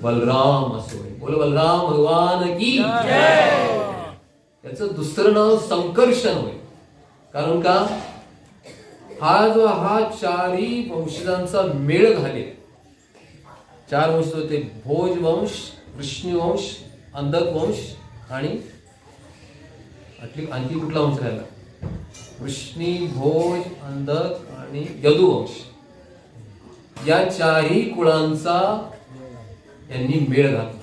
बलराम असं होईल. बोल बलराम भगवान की जय. याचं दुसरं नाव संकर्षण होईल. कारण का, हा 4ही वंशजांचा मेळ घालेल. 4 वंश होते, भोज वंश, वृष्णीवंश, अंधक वंश आणि आणखी कुठला वंश राहिला? वृष्णी, भोज, अंधक आणि यदुवंश. या 4ही कुळांचा यांनी मेळ घातला.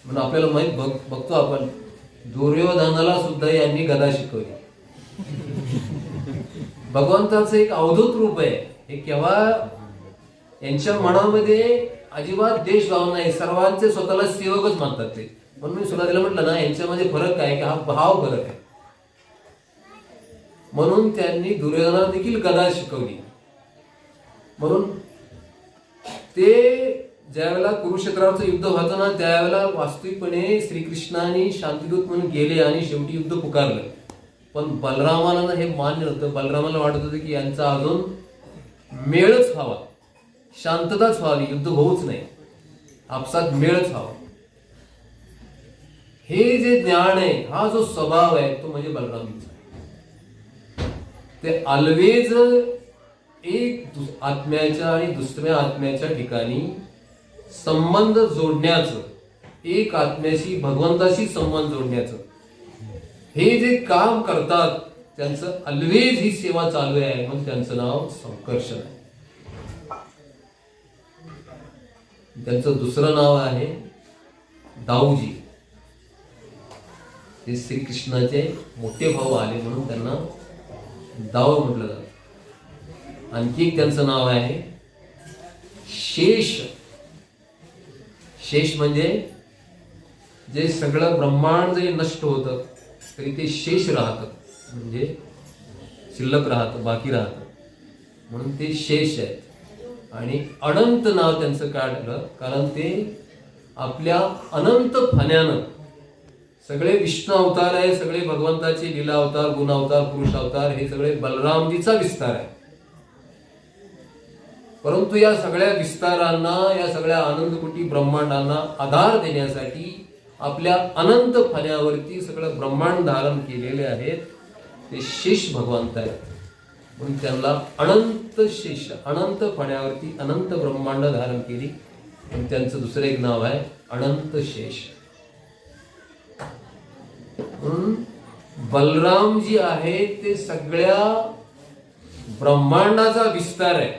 म्हणून आपल्याला माहित बघतो आपण, दुर्योधनाला सुद्धा यांनी गदा शिकवली. भगवंताचं एक अवधूत रूप आहे हे. केव्हा यांच्या मनामध्ये अजिबात देशभाव नाही, सर्वांचे स्वतःला सेवकच मानतात ते. म्हणून मी सुरुवातीला म्हटलं ना, यांच्यामध्ये फरक आहे की हा भाव फरक आहे. म्हणून त्यांनी दुर्योधनाला देखील गदा शिकवली. म्हणून ते ज्यावेळेला कुरुक्षेत्रावरचं युद्ध व्हायचं ना, त्यावेळेला वास्तविकपणे श्रीकृष्णाने शांतिदूत म्हणून गेले आणि शेवटी युद्ध पुकारलं. पण बलरामाला ना हे मान्य नव्हतं. बलरामाला वाटत होतं की यांचा अजून मेळच व्हावा, शांतताच व्हावी, युद्ध होऊच नाही, आपसात मेळच व्हावा. हे जे ज्ञान आहे, हा जो स्वभाव आहे, तो म्हणजे बलरामांचा. ते ऑलवेज एक आत्म्याच्या आणि दुसऱ्या आत्म्याच्या ठिकाणी संबंध जोडण्याचं, एक आत्म्याशी भगवंताशी संबंध जोडण्याचं हे जे काम करतात, त्यांचं ऑलवेज ही सेवा चालू आहे, म्हणून त्यांचं नाव संकर्षण आहे. त्यांचं दुसरं नाव आहे दाऊजी. ते श्रीकृष्णाचे मोठे भाऊ आले म्हणून त्यांना दाऊ म्हटलं जातं. आणखी एक त्यांचं नाव आहे शेष. शेष म्हणजे जे सगळं ब्रह्मांड जे नष्ट होतं तरी ते शेष राहतं, म्हणजे शिल्लक राहतं, बाकी राहतं, म्हणून ते शेष आहेत. आणि अनंत नाव त्यांचं काढलं कारण ते आपल्या अनंत फण्यानं, सगळे विष्णू अवतार आहे, सगळे भगवंताचे लीला अवतार, गुण अवतार, पुरुष अवतार, हे सगळे बलरामजीचा विस्तार आहे. परंतु या सगळ्या विस्तारांना, या सगळ्या आनंदकोटी ब्रह्मांडांना आधार देण्यासाठी आपल्या अनंत फण्यावरती सगळं ब्रह्मांड धारण केलेले आहेत ते शेष भगवंत आहेत, म्हणून त्यांना अनंत शेष, अनंत फण्यावरती अनंत ब्रह्मांड धारण केली, म्हणून त्यांचं दुसरं एक नाव आहे अनंत शेष. म्हणून बलराम जी आहे ते सगळ्या ब्रह्मांडाचा विस्तार आहे.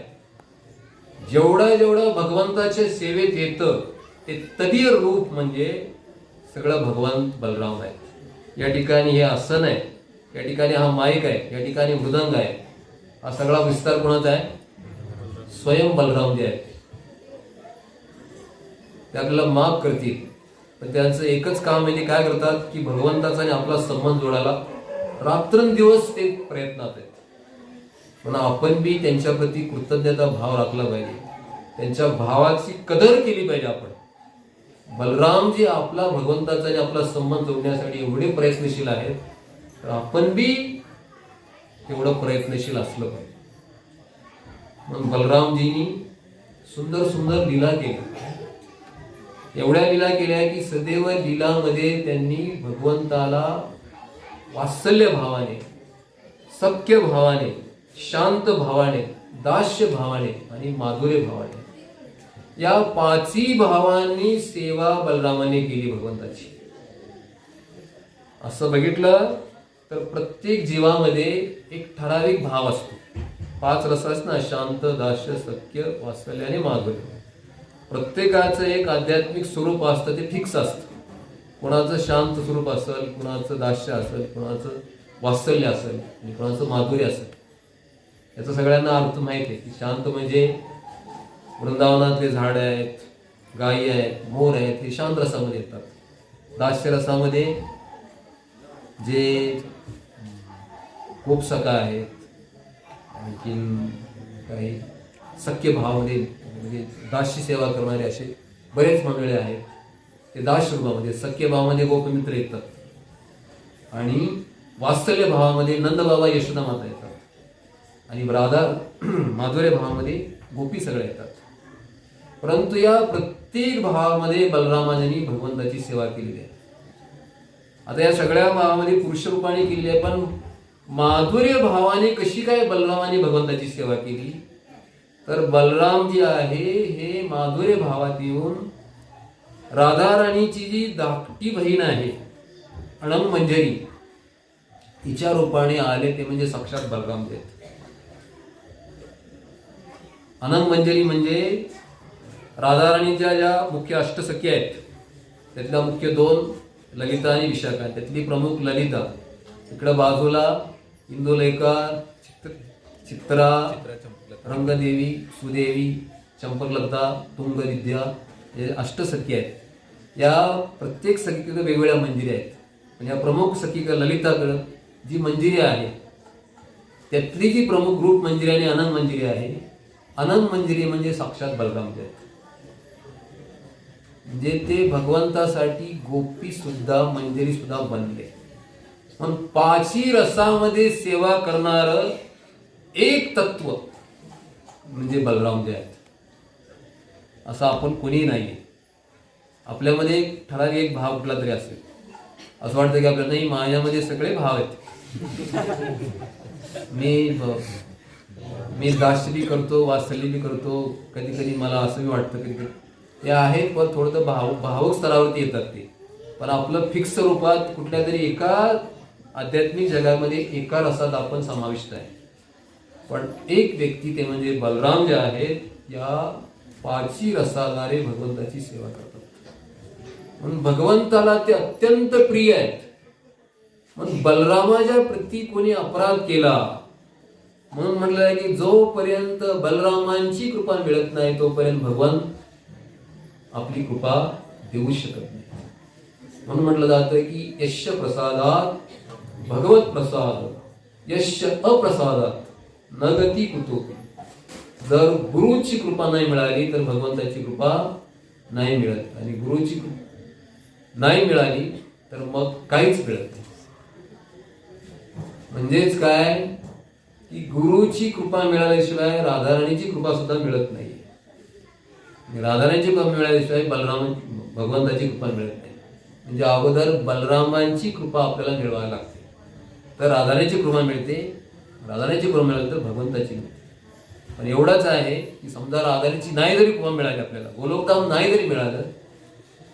जेवढं जेवढं भगवंताच्या सेवेत येतं ते तदीय रूप म्हणजे सगळं भगवान बलराम आहे. या ठिकाणी हे आसन आहे, या ठिकाणी हा माईक आहे, या ठिकाणी मृदंग आहे, हा सगळा विस्तार कोणाचा आहे? स्वयं बलराम जे आहेत. ते आपल्याला माफ करतील, पण त्यांचं एकच काम म्हणजे काय करतात की भगवंताचा आणि आपला संबंध जोडायला रात्रंदिवस ते प्रयत्नात आहेत. पण आपण बी त्यांच्याप्रती कृतज्ञता भाव राखला पाहिजे, त्यांच्या भावाची कदर केली पाहिजे. आपण बलरामजी आपला भगवंताचा आणि आपला संबंध जोडण्यासाठी एवढे प्रयत्नशील आहेत, तर आपण बी तेवढं प्रयत्नशील असलं पाहिजे. म्हणून बलरामजींनी सुंदर सुंदर लीला केल्या. एवढ्या लीला केल्या की सदैव लीलामध्ये त्यांनी भगवंताला वात्सल्य भावाने, सख्य भावाने, शांत भावाने, दास्य भावाने आणि माधुर्य भावाने, या पाचही भावांनी सेवा बलरामाने केली भगवंताची. असं बघितलं तर प्रत्येक जीवामध्ये एक ठराविक भाव असतो. 5 रस ना, शांत, दास्य, सख्य, वात्सल्य आणि माधुर्य. प्रत्येकाचं एक आध्यात्मिक स्वरूप असतं, ते फिक्स असतं. कोणाचं शांत स्वरूप असेल, कोणाचं दास्य असेल, कोणाचं वात्सल्य असेल आणि कोणाचं माधुर्य असेल. याचा सगळ्यांना अर्थ माहिती आहे की शांत म्हणजे वृंदावनातले झाड आहेत, गायी आहेत, मोर आहेत, हे शांत रसामध्ये येतात. दास्य रसामध्ये जे गोपसखा आहेत, आणखीन काही सख्य भावामध्ये म्हणजे दास्य सेवा करणारे असे बरेच मंडळी आहेत, ते दास्य रूपामध्ये. सख्य भावामध्ये गोपमित्र येतात आणि वात्सल्य भावामध्ये नंदबाबा, यशोदा माता येतात आणि राधा माधुर्य भावामध्ये गोपी सगळे येतात. परंतु या प्रत्येक भावामध्ये बलरामाने भगवंताची सेवा केलेली आहे. आता या सगळ्या भावामध्ये पुरुष रूपाने केलेली आहे, पण माधुर्य भावाने कशी काय बलरामाने भगवंताची सेवा केली? तर बलराम जी आहे हे माधुर्य भावात येऊन राधा राणीची जी धाकटी बहीण आहे अणंग मंजरी, तिच्या रूपाने आले, ते म्हणजे साक्षात बलराम जे आहेत. अनंग मंजरी म्हणजे राधा राणीच्या ज्या मुख्य अष्टसखी आहेत त्यातल्या मुख्य 2 ललिता आणि विशाखा. त्यातली प्रमुख ललिता. इकडं बाजूला इंदुलेखा, चित्रा, रंगदेवी, सुदेवी, चंपकलता, तुंगविद्या, हे अष्टसखी आहेत. या प्रत्येक सखीकडे वेगवेगळ्या मंजिरी आहेत. म्हणजे या प्रमुख सखीकडे ललिताकडं जी मंजिरी आहे त्यातली जी प्रमुख रूप मंजिरी आणि अनंग मंजिरी आहे, अनंग मंजिरी म्हणजे साक्षात बलराम जे आहेत. म्हणजे ते भगवंतासाठी गोपी सुद्धा, मंजिरी सुद्धा बनले. पण 5ही रसामध्ये सेवा करणार एक तत्व म्हणजे बलराम जे आहेत. असं आपण कोणीही नाही. आपल्यामध्ये एक ठराविक एक भाव कुठला तरी असेल, असं वाटतं की आपल्याला नाही, माझ्यामध्ये सगळे भाव आहेत. मी दास्य बी करतो, वात्सल्य बी करतो, कधी कधी मला असं बी वाटतं कधी ते आहेत, पण थोडं भावुक स्तरावरती येतात ते. पण आपलं फिक्स रूपात कुठल्या तरी एका आध्यात्मिक जगामध्ये एका रसात आपण समाविष्ट आहे. पण एक व्यक्ती ते म्हणजे बलराम जे आहेत या 5 रसाद्वारे भगवंताची सेवा करतात. म्हणून भगवंताला ते अत्यंत प्रिय आहेत. म्हणून बलरामाच्या प्रती कोणी अपराध केला म्हणून म्हटलं आहे की जोपर्यंत बलरामांची कृपा मिळत नाही तोपर्यंत भगवान आपली कृपा देऊ शकत नाही. म्हणून म्हटलं जातं की यश प्रसादात भगवत प्रसाद यश अप्रसादात न गती कुतोपि. जर गुरुची कृपा नाही मिळाली तर भगवंताची कृपा नाही मिळत, आणि गुरुची नाही मिळाली तर मग काहीच मिळत नाही. म्हणजेच काय की गुरुची कृपा मिळाल्याशिवाय राधाराणीची कृपा सुद्धा मिळत नाही. राधाराणीची कृपा मिळाल्याशिवाय भगवंताची कृपा मिळत नाही. म्हणजे अगोदर बलरामांची कृपा आपल्याला मिळवावी लागते, तर राधाराणीची कृपा मिळते. राधाराणीची कृपा मिळाली तर भगवंताची मिळते. पण एवढंच आहे की समजा राधाराणीची नाही जरी कृपा मिळाली, आपल्याला गोलोकधाम नाही जरी मिळालं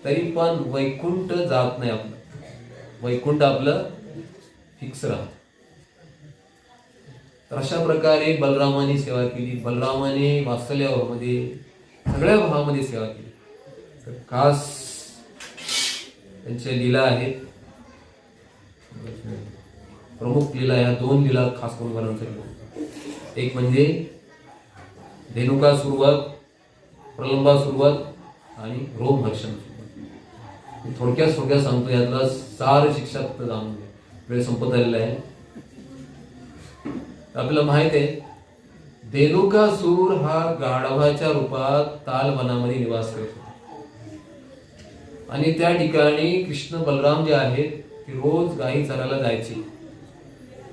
तरी पण वैकुंठ जात नाही. आपलं वैकुंठ आपलं फिक्स राहत. तर अशा प्रकारे बलरामाने सेवा केली. बलरामाने वात्सल्यामध्ये सगळ्या भावामध्ये सेवा केली. तर खास त्यांच्या लीला आहेत. प्रमुख लीला या 2 लीला खास करून वर्णन केलं. एक म्हणजे धेनुकासुरवध, प्रलंबासुरवध आणि रोमहर्षण. थोडक्यात सांगतो, यातला सार शिक्षा जाणून घ्या. वेळ संपत आलेला आहे. आपल्याला माहित आहे धेनुकासूर हा गाढवाच्या रूपात तालवनामध्ये निवास करतो, आणि त्या ठिकाणी कृष्ण बलराम जे आहेत ते रोज गायी चरायला जायचे.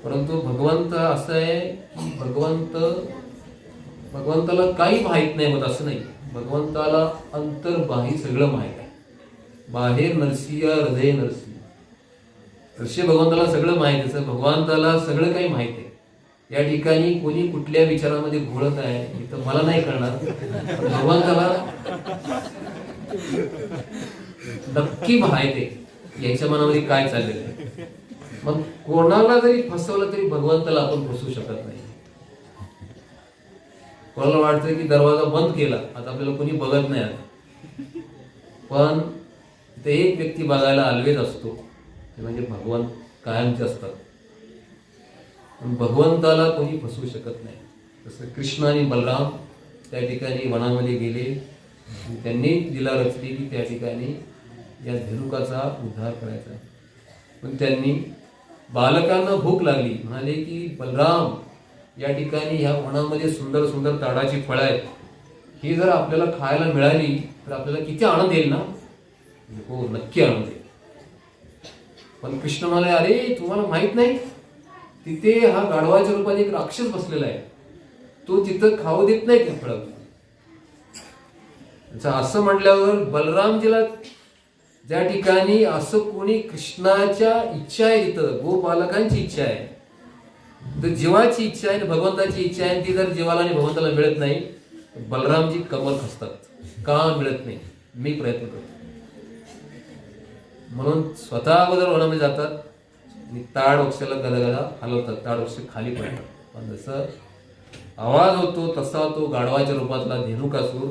परंतु भगवंत असं आहे की भगवंताला काही माहित नाही होत असं नाही. भगवंताला अंतर्बाही सगळं माहित आहे. बाहेर नरसिंह हृदय नरसिंह, तसे भगवंताला सगळं माहित आहे. भगवंताला सगळं काही माहित आहे. या ठिकाणी कोणी कुठल्या विचारामध्ये घोळत आहे हे तर मला नाही कळणार, भगवंताला नक्की माहित आहे याच्या मनामध्ये काय चाललेलं आहे. मग कोणाला जरी फसवलं तरी भगवंताला आपण फसवू शकत नाही. कोणाला वाटतं की दरवाजा बंद केला आता आपल्याला कोणी बघत नाही, पण ते एक व्यक्ती बघायला अलवेज असतो, ते म्हणजे भगवान कायमचे असतात. भगवंताला कोणी फसवू शकत नाही. जसं कृष्ण आणि बलराम त्या ठिकाणी वनामध्ये गेले, त्यांनी लीला रचली की त्या ठिकाणी या धेनुकाचा उद्धार करायचा. पण त्यांनी बालकांना भूक लागली, म्हणाले की बलराम या ठिकाणी ह्या वनामध्ये सुंदर सुंदर ताडाची फळं आहेत, ही जर आपल्याला खायला मिळाली तर आपल्याला किती आनंद येईल ना. हो, नक्की आनंद येईल. पण कृष्ण म्हणाले अरे तुम्हाला माहित नाही तिथे हा गाढवाच्या रूपात एक राक्षस बसलेला आहे, तो तिथं खाऊ देत नाही ते फळं. असं म्हटल्यावर बलरामजीला ज्या ठिकाणी असं कोणी कृष्णाच्या इच्छा आहे, तिथं गोपालकांची इच्छा आहे, तर जीवाची इच्छा आहे, भगवंताची इच्छा आहे, ती जर जीवाला आणि भगवंताला मिळत नाही बलरामजी कमर खसतात. का मिळत नाही, मी प्रयत्न करतो. म्हणून स्वतः अगोदर वनामध्ये जातात आणि ताड वृक्षाला गदागदा हलवतात, ताड वृक्ष खाली पडतात. पण जसं आवाज होतो तसा तो गाढवाच्या रूपातला धेनुकासूर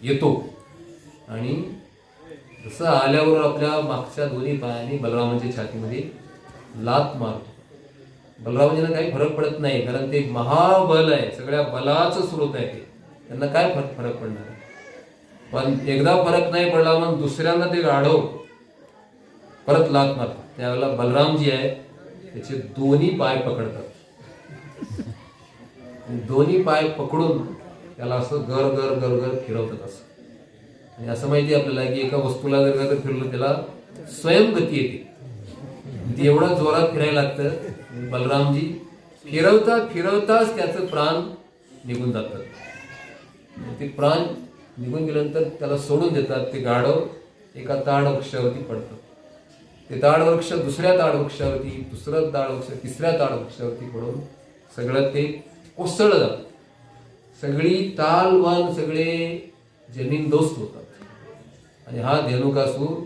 येतो, आणि जसं आल्यावर आपल्या मागच्या दोन्ही पायाने बलरामांच्या छातीमध्ये लात मारतो. बलरामांना काही फरक पडत नाही, कारण ते महाबल आहे, सगळ्या बलाचं स्रोत आहे, ते त्यांना काय फरक पडणार. पण एकदा फरक नाही पडला म्हणून दुसऱ्यांदा ते गाढव परत लात मारतात. त्यावेळेला बलराम जी आहे त्याचे दोन्ही पाय पकडतात, दोन्ही पाय पकडून त्याला असं गर गर गर गर फिरवतात. असं आणि असं माहिती आपल्याला की एका वस्तूला जर फिरलं त्याला स्वयंगती येते, ती एवढा जोरात फिरायला लागतं. बलरामजी फिरवताच त्याचं प्राण निघून जातात. ते प्राण निघून गेल्यानंतर त्याला सोडून देतात. ते गाढव एका ताड वृक्षावरती पडतं. ते ताड वृक्ष दुसऱ्या ताड वृक्षावरती, दुसरं ताड वृक्ष तिसऱ्या ताड वृक्षावरती पडून सगळं ते कोसळलं जातं. सगळी तालवान सगळे जमीनदोस्त होतात आणि हा धेनुकासूर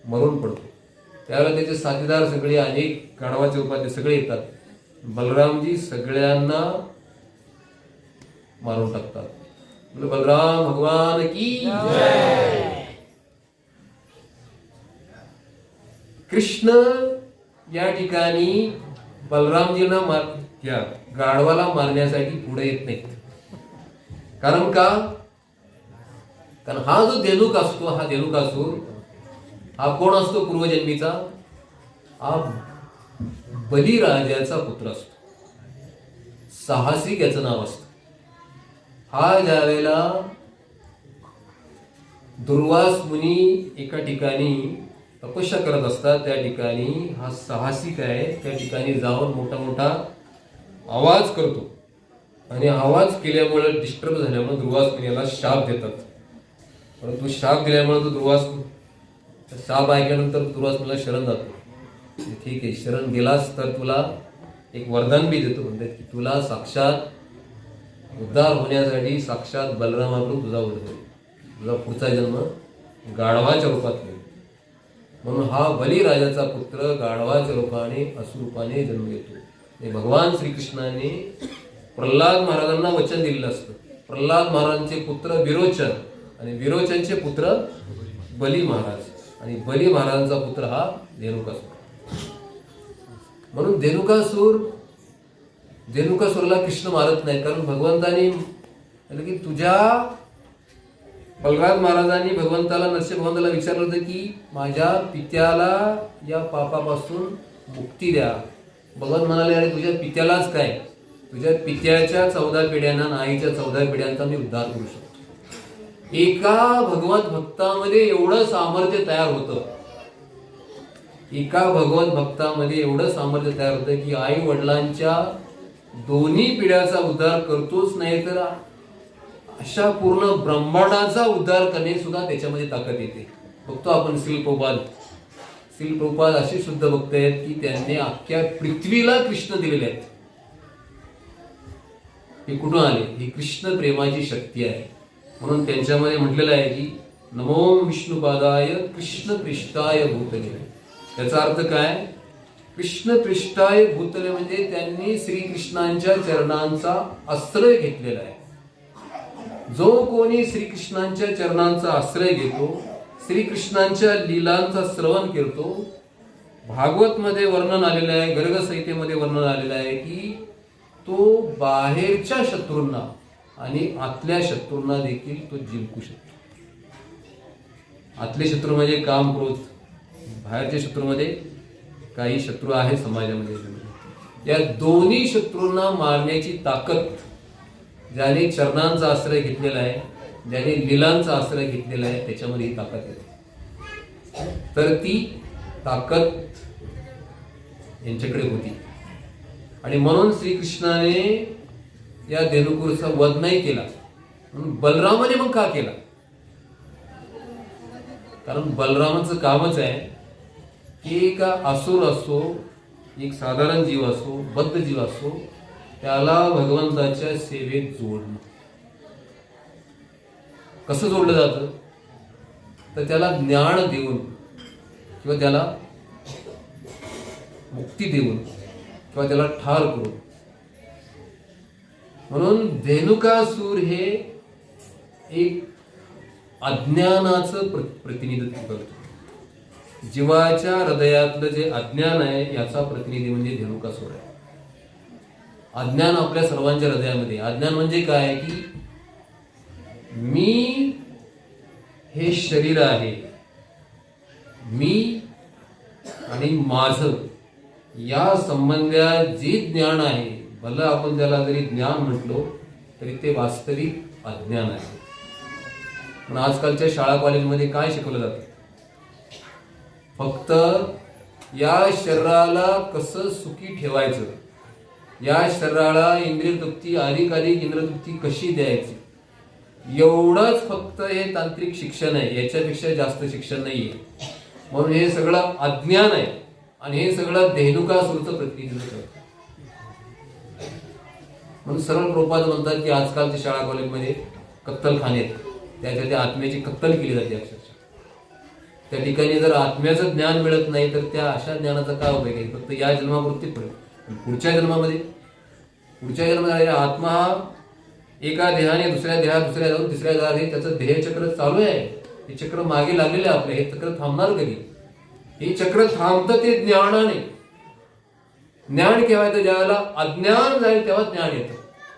मरून पडतो. त्यावेळेला त्याचे साथीदार सगळे अनेक गाढवाचे उपाध्ये सगळे येतात. बलरामजी सगळ्यांना मारून टाकतात. बलराम भगवान की जय. कृष्ण या ठिकाणी बलरामजींना गाढवाला मारण्यासाठी पुढे येत नाहीत. कारण का? कारण हा जो धेनुक असतो, हा धेनुकासूर हा कोण असतो? पूर्वजन्मीचा हा बलिराजाचा पुत्र असतो. साहसिक याचं नाव असतं. हा ज्यावेळेला दुर्वास मुनी एका ठिकाणी तपस्या करत असतात, त्या ठिकाणी हा साहसिक आहे. त्या ठिकाणी जाऊन मोठा मोठा आवाज करतो आणि आवाज केल्यामुळे डिस्टर्ब झाल्यामुळे दुर्वास मुनी याला शाप देतात. परंतु शाप दिल्यामुळे तो दुर्वास शाप ऐकल्यानंतर दुर्वास मुनीला शरण जातो. ठीक आहे, शरण गेलास तर तुला एक वरदान बी देतो. म्हणतात की तुला साक्षात उद्धार होण्यासाठी साक्षात बलरामाकडून तुझा वरदान, तुझा पुढचा जन्म गाढवाच्या रूपात होईल. म्हणून हा बलिराजाचा पुत्र गाढवाच्या रूपाने असुरूपाने जन्म घेतो. भगवान श्रीकृष्णाने प्रल्हाद महाराजांना वचन दिलेलं असतं. प्रल्हाद महाराजांचे पुत्र विरोचन आणि विरोचनचे पुत्र बली महाराज आणि बली महाराजांचा पुत्र हा धेनुकासूर. म्हणून धेनुकासूरला कृष्ण मारत नाही. कारण भगवंताने म्हणजे की तुझ्या बलराज महाराजांनी नरसिंह भगवंताला विचारलं होतं की माझ्या पित्याला या पापापासून मुक्ती द्या. भगवान म्हणाले अरे तुझ्या पित्यालाच काय, तुझ्या पित्याच्या 14 पिढ्यांना आईच्या 14 पिढ्यांचा मी उद्धार करू शकतो. एका भगवत भक्तामध्ये एवढं सामर्थ्य तयार होतं, एका भगवत भक्तामध्ये एवढं सामर्थ्य तयार होतं की आई वडिलांच्या दोन्ही पिढ्याचा उद्धार करतोच नाही तर अशा पूर्ण ब्रह्मांडाचा उद्धार करणे सुद्धा त्याच्यामध्ये ताकद येते. बघतो आपण श्रील प्रभुपाद असे शुद्ध भक्त आहेत की त्यांनी अख्ख्या पृथ्वीला कृष्ण दिलेले आहेत. हे कुठून आले? ही कृष्ण प्रेमाची शक्ती आहे. म्हणून त्यांच्यामध्ये म्हटलेलं आहे की नमो विष्णुपादाय कृष्ण पृष्ठाय भूतले. त्याचा अर्थ काय? कृष्ण पृष्ठाय भूतले म्हणजे त्यांनी श्रीकृष्णांच्या चरणांचा आश्रय घेतलेला आहे. जो कोणी श्रीकृष्णांच्या चरणांचा आश्रय घेतो, श्रीकृष्णांच्या लीलांचा श्रवण करतो. भागवत मध्ये वर्णन आलेलं आहे, गर्ग संहितेमध्ये वर्णन आलेलं आहे की तो बाहेरच्या शत्रूंना आणि आतल्या शत्रूंना देखील तो जिंकू शकतो. आतले शत्रू म्हणजे काम, क्रोध. बाहेरच्या शत्रूमध्ये काही शत्रू आहेत समाजामध्ये. या दोन्ही शत्रूंना मारण्याची ताकद ज्याने चरणांचा आश्रय घेतलेला आहे, ज्याने लीलांचा आश्रय घेतलेला आहे, त्याच्यामध्ये ही ताकद येते. तर ती ताकद यांच्याकडे होती आणि म्हणून श्रीकृष्णाने या धेनुकासूरचा वध नाही केला. म्हणून बलरामाने मग का केला? कारण बलरामाचं कामच आहे की एक असुर असो, एक साधारण जीव असो, बद्ध जीव असो, त्याला भगवंताच्या सेवेत जोडणं. कसं जोडलं जातं? तर त्याला ज्ञान देऊन किंवा त्याला मुक्ती देऊन किंवा त्याला ठार करून. म्हणून धेनुकासूर हे एक अज्ञानाचं प्रतिनिधित्व करतो. जीवाच्या हृदयातलं जे अज्ञान आहे याचा प्रतिनिधी म्हणजे धेनुकासूर आहे. अज्ञान आपल्या सर्वांच्या हृदयामध्ये. अज्ञान म्हणजे काय की मी हे शरीर आहे, मी आणि माझं या संबंधात जे ज्ञान आहे, भलं आपण त्याला जरी ज्ञान म्हटलो तरी ते वास्तविक अज्ञान आहे. पण आजकालच्या शाळा कॉलेजमध्ये काय शिकवलं जातं? फक्त या शरीराला कसं सुखी ठेवायचं, या शरीराला इंद्रिय तृप्ती, अधिकाधिक इंद्रिय तृप्ती कशी द्यायची, एवढंच फक्त हे तांत्रिक शिक्षण आहे. याच्यापेक्षा जास्त शिक्षण नाहीये. म्हणून हे सगळं अज्ञान आहे आणि हे सगळं धेनुकासूरचं प्रतिनिधित्व करतं. म्हणून सरळ प्रभुपाद म्हणतात की आजकालच्या शाळा कॉलेजमध्ये कत्तलखाने आहेत, त्याच्या त्या आत्म्याची कत्तल केली जाते अक्षरशः. त्या ठिकाणी जर आत्म्याचं ज्ञान मिळत नाही तर त्या अशा ज्ञानाचा काय उपयोग आहे? फक्त या जन्मापुरती पडेल. पुढच्या जन्मामध्ये आत्मा हा एका देहाने दुसऱ्या देहात, दुसऱ्या जाऊन तिसऱ्या देहात, त्याचं ध्येयचक्र चालू आहे. हे चक्र मागे लागलेले आहे आपले. हे चक्र थांबणार कधी? हे चक्र थांबतं ते ज्ञानाने. ज्ञान केव्हा येतं? ज्यावेळेला अज्ञान जाईल तेव्हा ज्ञान येतं.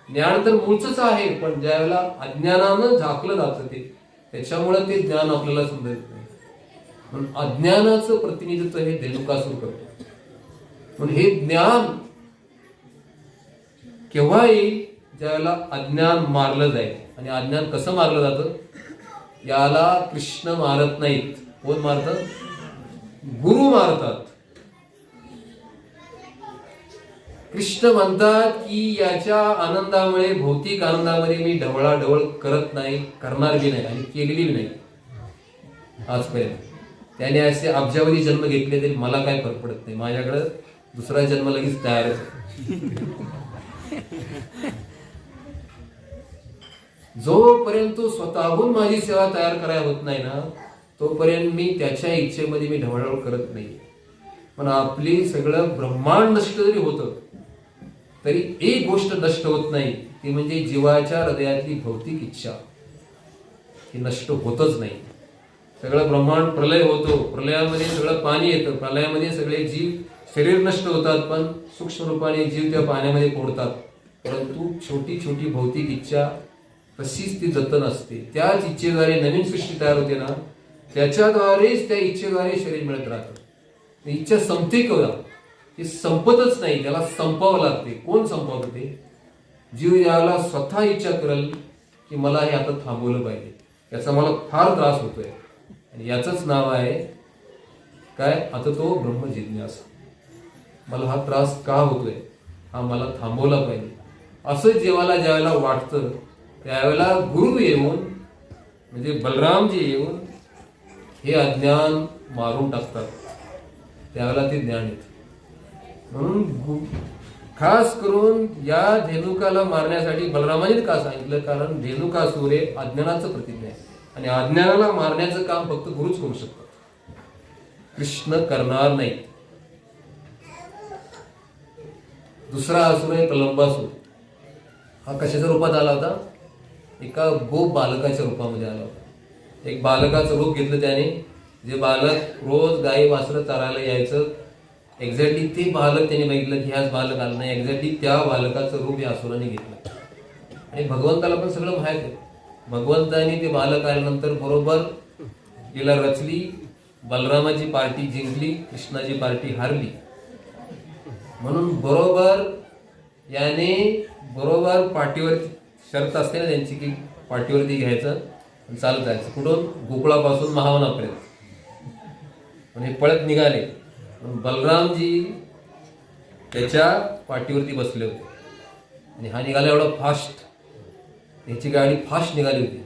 ज्ञान तर मूळच आहे, पण ज्यावेळेला अज्ञानानं झाकलं जातं ते, त्याच्यामुळे ते ज्ञान आपल्याला समजत नाही. म्हणून अज्ञानाचं प्रतिनिधित्व हे धेनुकासूर करतो. म्हणून हे ज्ञान केव्हा येईल? ज्यावेळेला अज्ञान मारलं जाईल. आणि अज्ञान कसं मारलं जातं? याला कृष्ण मारत नाहीत. कोण मारतात? गुरु मारतात. कृष्ण म्हणतात की याच्या आनंदामुळे, भौतिक आनंदामध्ये मी ढवळाढवळ करत नाही, करणार बी नाही आणि केलेली बी नाही आजपर्यंत. त्याने असे अब्जावधी जन्म घेतले तरी मला काय फरक पडत नाही. माझ्याकडे दुसरा जन्म लगेच तयारच आहे. जोपर्यंत स्वतःहून माझी सेवा तयार करायला होत नाही ना, तोपर्यंत मी त्याच्या इच्छेमध्ये मी ढवळाढवळ करत नाही. पण आपली सगळं ब्रह्मांड नष्ट जरी होतं तरी एक गोष्ट नष्ट होत नाही, ती म्हणजे जीवाच्या हृदयातली भौतिक इच्छा. ती नष्ट होतच नाही. सगळं ब्रह्मांड प्रलय होतो, प्रलयामध्ये सगळं पाणी येतं, प्रलयामध्ये सगळे जीव शरीर नष्ट होतात, पण सूक्ष्म रूपाने जीव त्या पाण्यामध्ये पोडतात. परंतु छोटी छोटी भौतिक इच्छा तशीच ती जतन असते. त्याच इच्छेद्वारे नवीन सृष्टी तयार होते ना, त्याच्याद्वारेच त्या इच्छेद्वारे शरीर मिळत राहतं. इच्छा संपते केव्हा? ती संपतच नाही, त्याला संपवावं लागते. कोण संपवतं ते? जीव याला स्वतः इच्छा करेल की मला हे आता थांबवलं पाहिजे, याचा मला फार त्रास होतोय, आणि याचंच नाव आहे काय? आता तो ब्रह्मजिज्ञासा. मला हा त्रास का होतोय? हा मला थांबवला पाहिजे. असं जीवाला ज्यावेळेला वाटतं त्यावेळेला गुरु येऊन, म्हणजे बलरामजी येऊन हे अज्ञान मारून टाकतात. त्यावेळेला ते ज्ञान येतं. म्हणून खास करून या धेनुकाला मारण्यासाठी बलरामाने का सांगितलं? कारण धेनुकासूर हे अज्ञानाचं प्रतिज्ञा आहे, आणि अज्ञानाला मारण्याचं काम फक्त गुरुच करू शकतात, कृष्ण करणार नाही. दुसरा असुर आहे प्रलंबासूर. हा कशाच्या रूपात आला होता? एका गोप बालकाच्या रूपामध्ये आला होता. एक बालकाचं रूप घेतलं त्याने. जे बालक रोज गाई वासरं चारायला यायचं, एक्झॅक्टली ते बालक त्याने बघितलं की ह्याच बालक आलं नाही, एक्झॅक्टली त्या बालकाचं रूप या असुराने घेतलं. आणि भगवंताला पण सगळं माहित आहे. भगवंताने ते बालक आल्यानंतर बरोबर तिला रचली. बलरामाची पार्टी जिंकली, कृष्णाची पार्टी हारली. म्हणून बरोबर याने बरोबर पाठीवर शर्त असते ना त्यांची की पाठीवरती घ्यायचं आणि चालत जायचं. कुठून? गोकुळापासून महावनापर्यंत. म्हणजे पळत निघाले. बलरामजी त्याच्या पाठीवरती बसले होते, आणि हा निघाला एवढा फास्ट. याची गाडी फास्ट निघाली होती.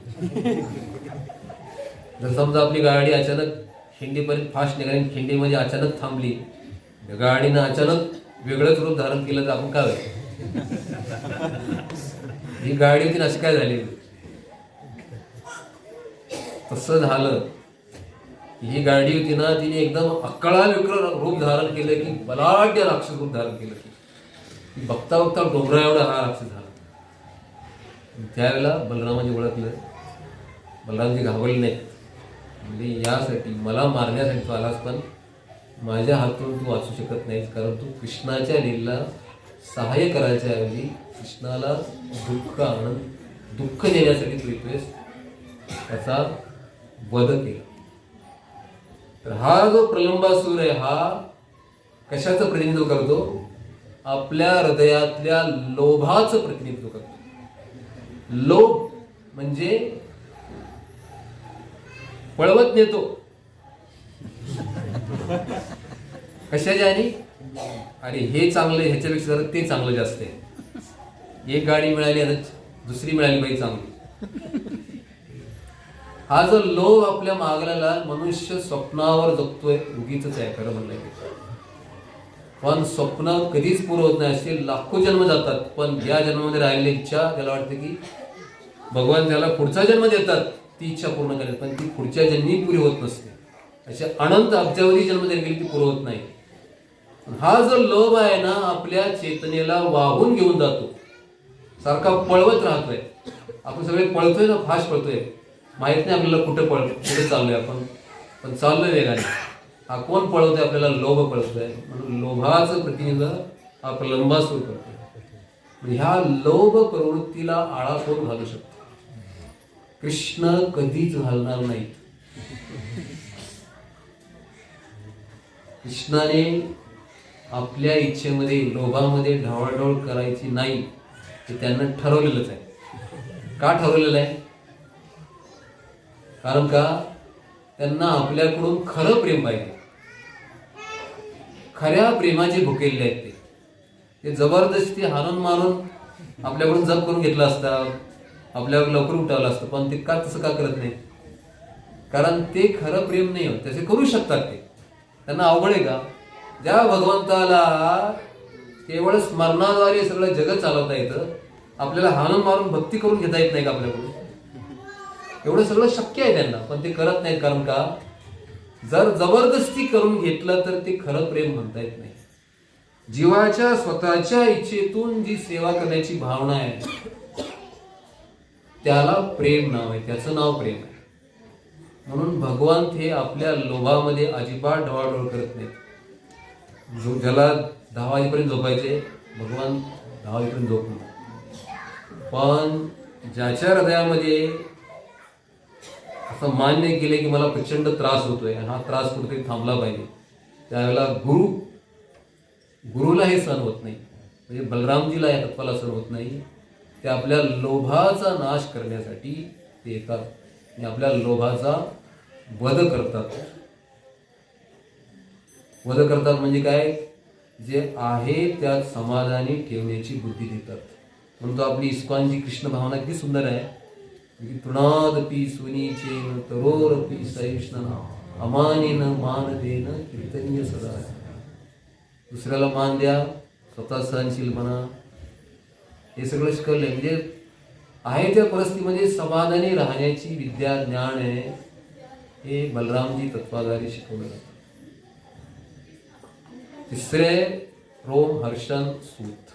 जर समजा आपली गाडी अचानक खिंडीपर्यंत फास्ट निघाली, खिंडीमध्ये अचानक थांबली, गाडीनं अचानक वेगळंच रूप धारण केलं तर आपण काय होईल? ही गाडी होती अशी काय झाली? तसं झालं. ही गाडी होती ना, तिने एकदम अक्कळाल विक्र रूप धारण केलं की बलाढ्य राक्षस रूप धारण केलं की बघता बघता डोंगरा एवढा हा राक्षस झाला. त्यावेळेला बलरामाने ओळखलं. बलरामजी घाबरले नाहीत. म्हणजे यासाठी मला मारण्यासाठी तू आलास, पण माझ्या हातून तू वाचू शकत नाहीस, कारण तू कृष्णाच्या लीला सहाय्य करायच्या ऐवजी कृष्णाला दुःख देण्यासाठी तू येतोयस, त्याचा वध केला. तर हा जो प्रलंबासूर आहे हा कशाचं प्रतिनिधित्व करतो? आपल्या हृदयातल्या लोभाचं प्रतिनिधित्व करतो. लोभ म्हणजे पळवत नेतो. कशाच्या? आणि अरे हे चांगलं, ह्याच्यापेक्षा जरा ते चांगलं जास्त आहे. एक गाडी मिळाली आणि दुसरी मिळाली पाहिजे चांगली. हा जो लोभ आपल्या मागण्याला मनुष्य स्वप्नावर जगतोय, उगीच आहे खरं म्हणलंय. पण स्वप्न कधीच पूर्ण होत नाही. असे लाखो जन्म जातात, पण या जन्मामध्ये राहिलेली इच्छा त्याला वाटते की भगवान त्याला पुढचा जन्म देतात ती इच्छा पूर्ण करेल, पण ती पुढच्या जन्मी पुरी होत नसते. अशा अनंत अब्जावधी जन्म जरी गेली ती पुरवत नाही. हा जो लोभ आहे ना आपल्या चेतनेला वाहून घेऊन जातो, सारखा पळवत राहतोय. आपण सगळे पळतोय ना, फास्ट पळतोय, माहित नाही आपल्याला कुठे चाललोय आपण, पण चाललोय वेगाने. हा कोण पळवतोय आपल्याला? लोभ पळतोय. म्हणून लोभाचं प्रतिनिधित्व हा प्रलंबासूर करतोय. ह्या लोभ प्रवृत्तीला आळा कोण घालू शकतो? कृष्ण कधीच घालणार नाही. कृष्णाने आपल्या इच्छेमध्ये, लोभामध्ये ढवळाढवळ करायची नाही हे त्यांना ठरवलेलंच आहे. का ठरवलेलं आहे? कारण का त्यांना आपल्याकडून खरं प्रेम पाहिजे. खऱ्या प्रेमाचे भुकेलेले आहेत ते जबरदस्ती हाणून मारून आपल्याकडून जप करून घेतलं असतं, आपल्यावर लवकर उठवलं असतं, पण ते का तसं का करत नाही? कारण ते खरं प्रेम नाही होत. तसे करू शकतात ते, त्यांना अवघड आहे का? ज्या भगवंताला केवळ स्मरणाद्वारे सगळं जगत चालवता येतं, आपल्याला हाणून मारून भक्ती करून घेता येत नाही का आपल्याकडून? एवढं सगळं शक्य आहे त्यांना, पण ते करत नाहीत. कारण का? जर जबरदस्ती करून घेतलं तर ते खरं प्रेम म्हणता येत नाही. जीवाच्या स्वतःच्या इच्छेतून जी सेवा करण्याची भावना आहे त्याला प्रेम नाव आहे, त्याचं नाव प्रेम आहे. म्हणून भगवंत हे आपल्या लोभामध्ये अजिबात ढवळाढवळ करत नाहीत. ज्याला 10 वाजेपर्यंत झोपायचे, भगवान 10 वाजेपर्यंत झोपणार. पण ज्याच्या हृदयामध्ये असं मान्य केले की मला प्रचंड त्रास होतोय, हा त्रास कुठेतरी थांबला पाहिजे, त्यावेळेला गुरुला हे सहन होत नाही. म्हणजे बलरामजीला या तत्वाला सहन होत नाही. ते आपल्या लोभाचा नाश करण्यासाठी ते येतात आणि आपल्या लोभाचा वध करतात. वध करतात म्हणजे काय? जे आहे त्यात समाधानी ठेवण्याची बुद्धी देतात. म्हणून तो आपली इस्कॉनची कृष्ण भावना किती सुंदर आहे. तृणादपी सुनीचेन तरोरपी सहिष्णुना अमानेन मान देन कीर्तनीय सदा. दुसऱ्याला मान द्या, स्वतः सहनशील बना, हे सगळं शिकवलंय. म्हणजे आहे त्या परिस्थितीमध्ये समाधानी राहण्याची विद्या, ज्ञान आहे, हे बलरामजी तत्वाधारी शिकवलं जातं. तिसरे रोमहर्षण सूत.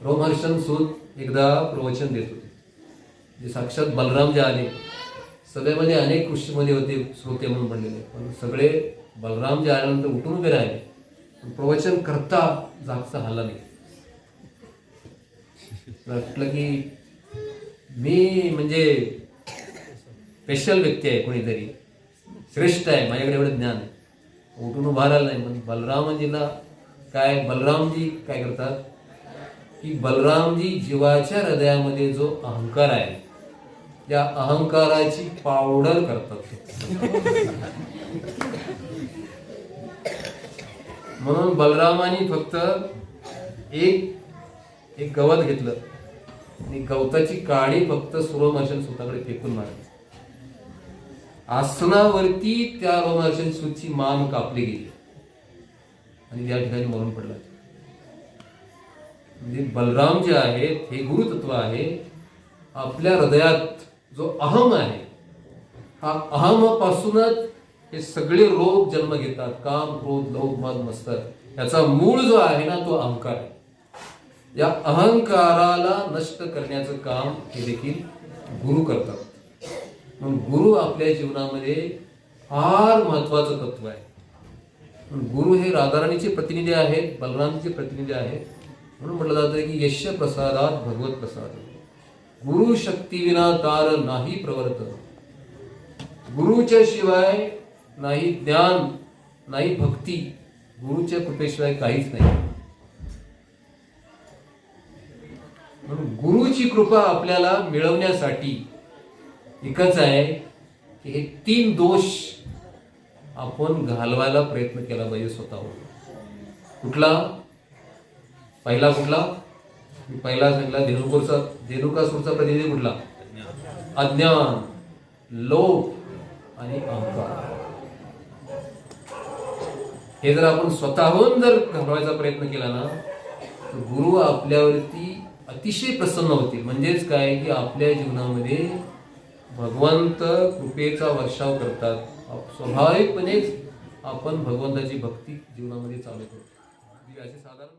रोमहर्षण सूत एकदा प्रवचन देत होते. जे साक्षात बलराम जे आले, सगळ्यामध्ये अनेक ऋषीमध्ये होते श्रोते म्हणून बनलेले, पण सगळे बलराम जे आल्यानंतर उठून उभे राहिले. प्रवचन करता जागचा हल्ला नाही. वाटलं की मी म्हणजे स्पेशल व्यक्ती आहे, कोणीतरी श्रेष्ठ आहे, माझ्याकडे एवढं ज्ञान आहे, उठून उभा राहिला नाही. पण बलरामजीला काय, बलरामजी काय करतात की बलरामजी जीवाच्या हृदयामध्ये जो अहंकार आहे, या अहंकाराची पावडर करतात. म्हणून बलरामाने फक्त एक गवत घेतलं आणि गवताची काडी फक्त रोमहर्षण सूताकडे फेकून मारली. आसनावरती त्या रोमहर्षण सूतची मान कापली गेली आणि या ठिकाणी मरून पडला. म्हणजे बलराम जे आहेत हे गुरुतत्व आहे. आपल्या हृदयात जो अहम आहे, हा अहमापासूनच हे सगळे रोग जन्म घेतात. काम, क्रोध, लोभ, मद, मत्सर, याचा मूळ जो आहे ना तो अहंकार आहे. या अहंकाराला नष्ट करण्याचं काम हे देखील गुरु करतात. म्हणून गुरु आपल्या जीवनामध्ये फार महत्वाचं तत्व आहे. गुरु हे राधाराणीचे प्रतिनिधी आहेत, बलरामचे प्रतिनिधी आहेत. म्हणून म्हटलं जातं की यश प्रसादात भगवत प्रसाद. गुरु शक्ती विना तार नाही प्रवर्त. गुरुच्या शिवाय नाही ज्ञान, नाही भक्ती, गुरुच्या कृपेशिवाय काहीच नाही. म्हणून गुरुची कृपा आपल्याला मिळवण्यासाठी एकच आहे की हे 3 दोष आपण घालवायला प्रयत्न केला पाहिजे स्वतःवर. कुठला? पहिला कुठला? मी पहिला सांगितला, धेनुकासूरचा प्रतिनिधी कुठला? अज्ञान, लोभ आणि अहंकार. हे जर आपण स्वतःहून जर घालवायचा प्रयत्न केला ना तर गुरु आपल्यावरती अतिशय प्रसन्न होतील. म्हणजेच काय की आपल्या जीवनामध्ये भगवंत कृपेचा वर्षाव करतात. स्वाभाविकपणे आपण भगवंताची भक्ती जीवनामध्ये चालू करतो. अशी साधारण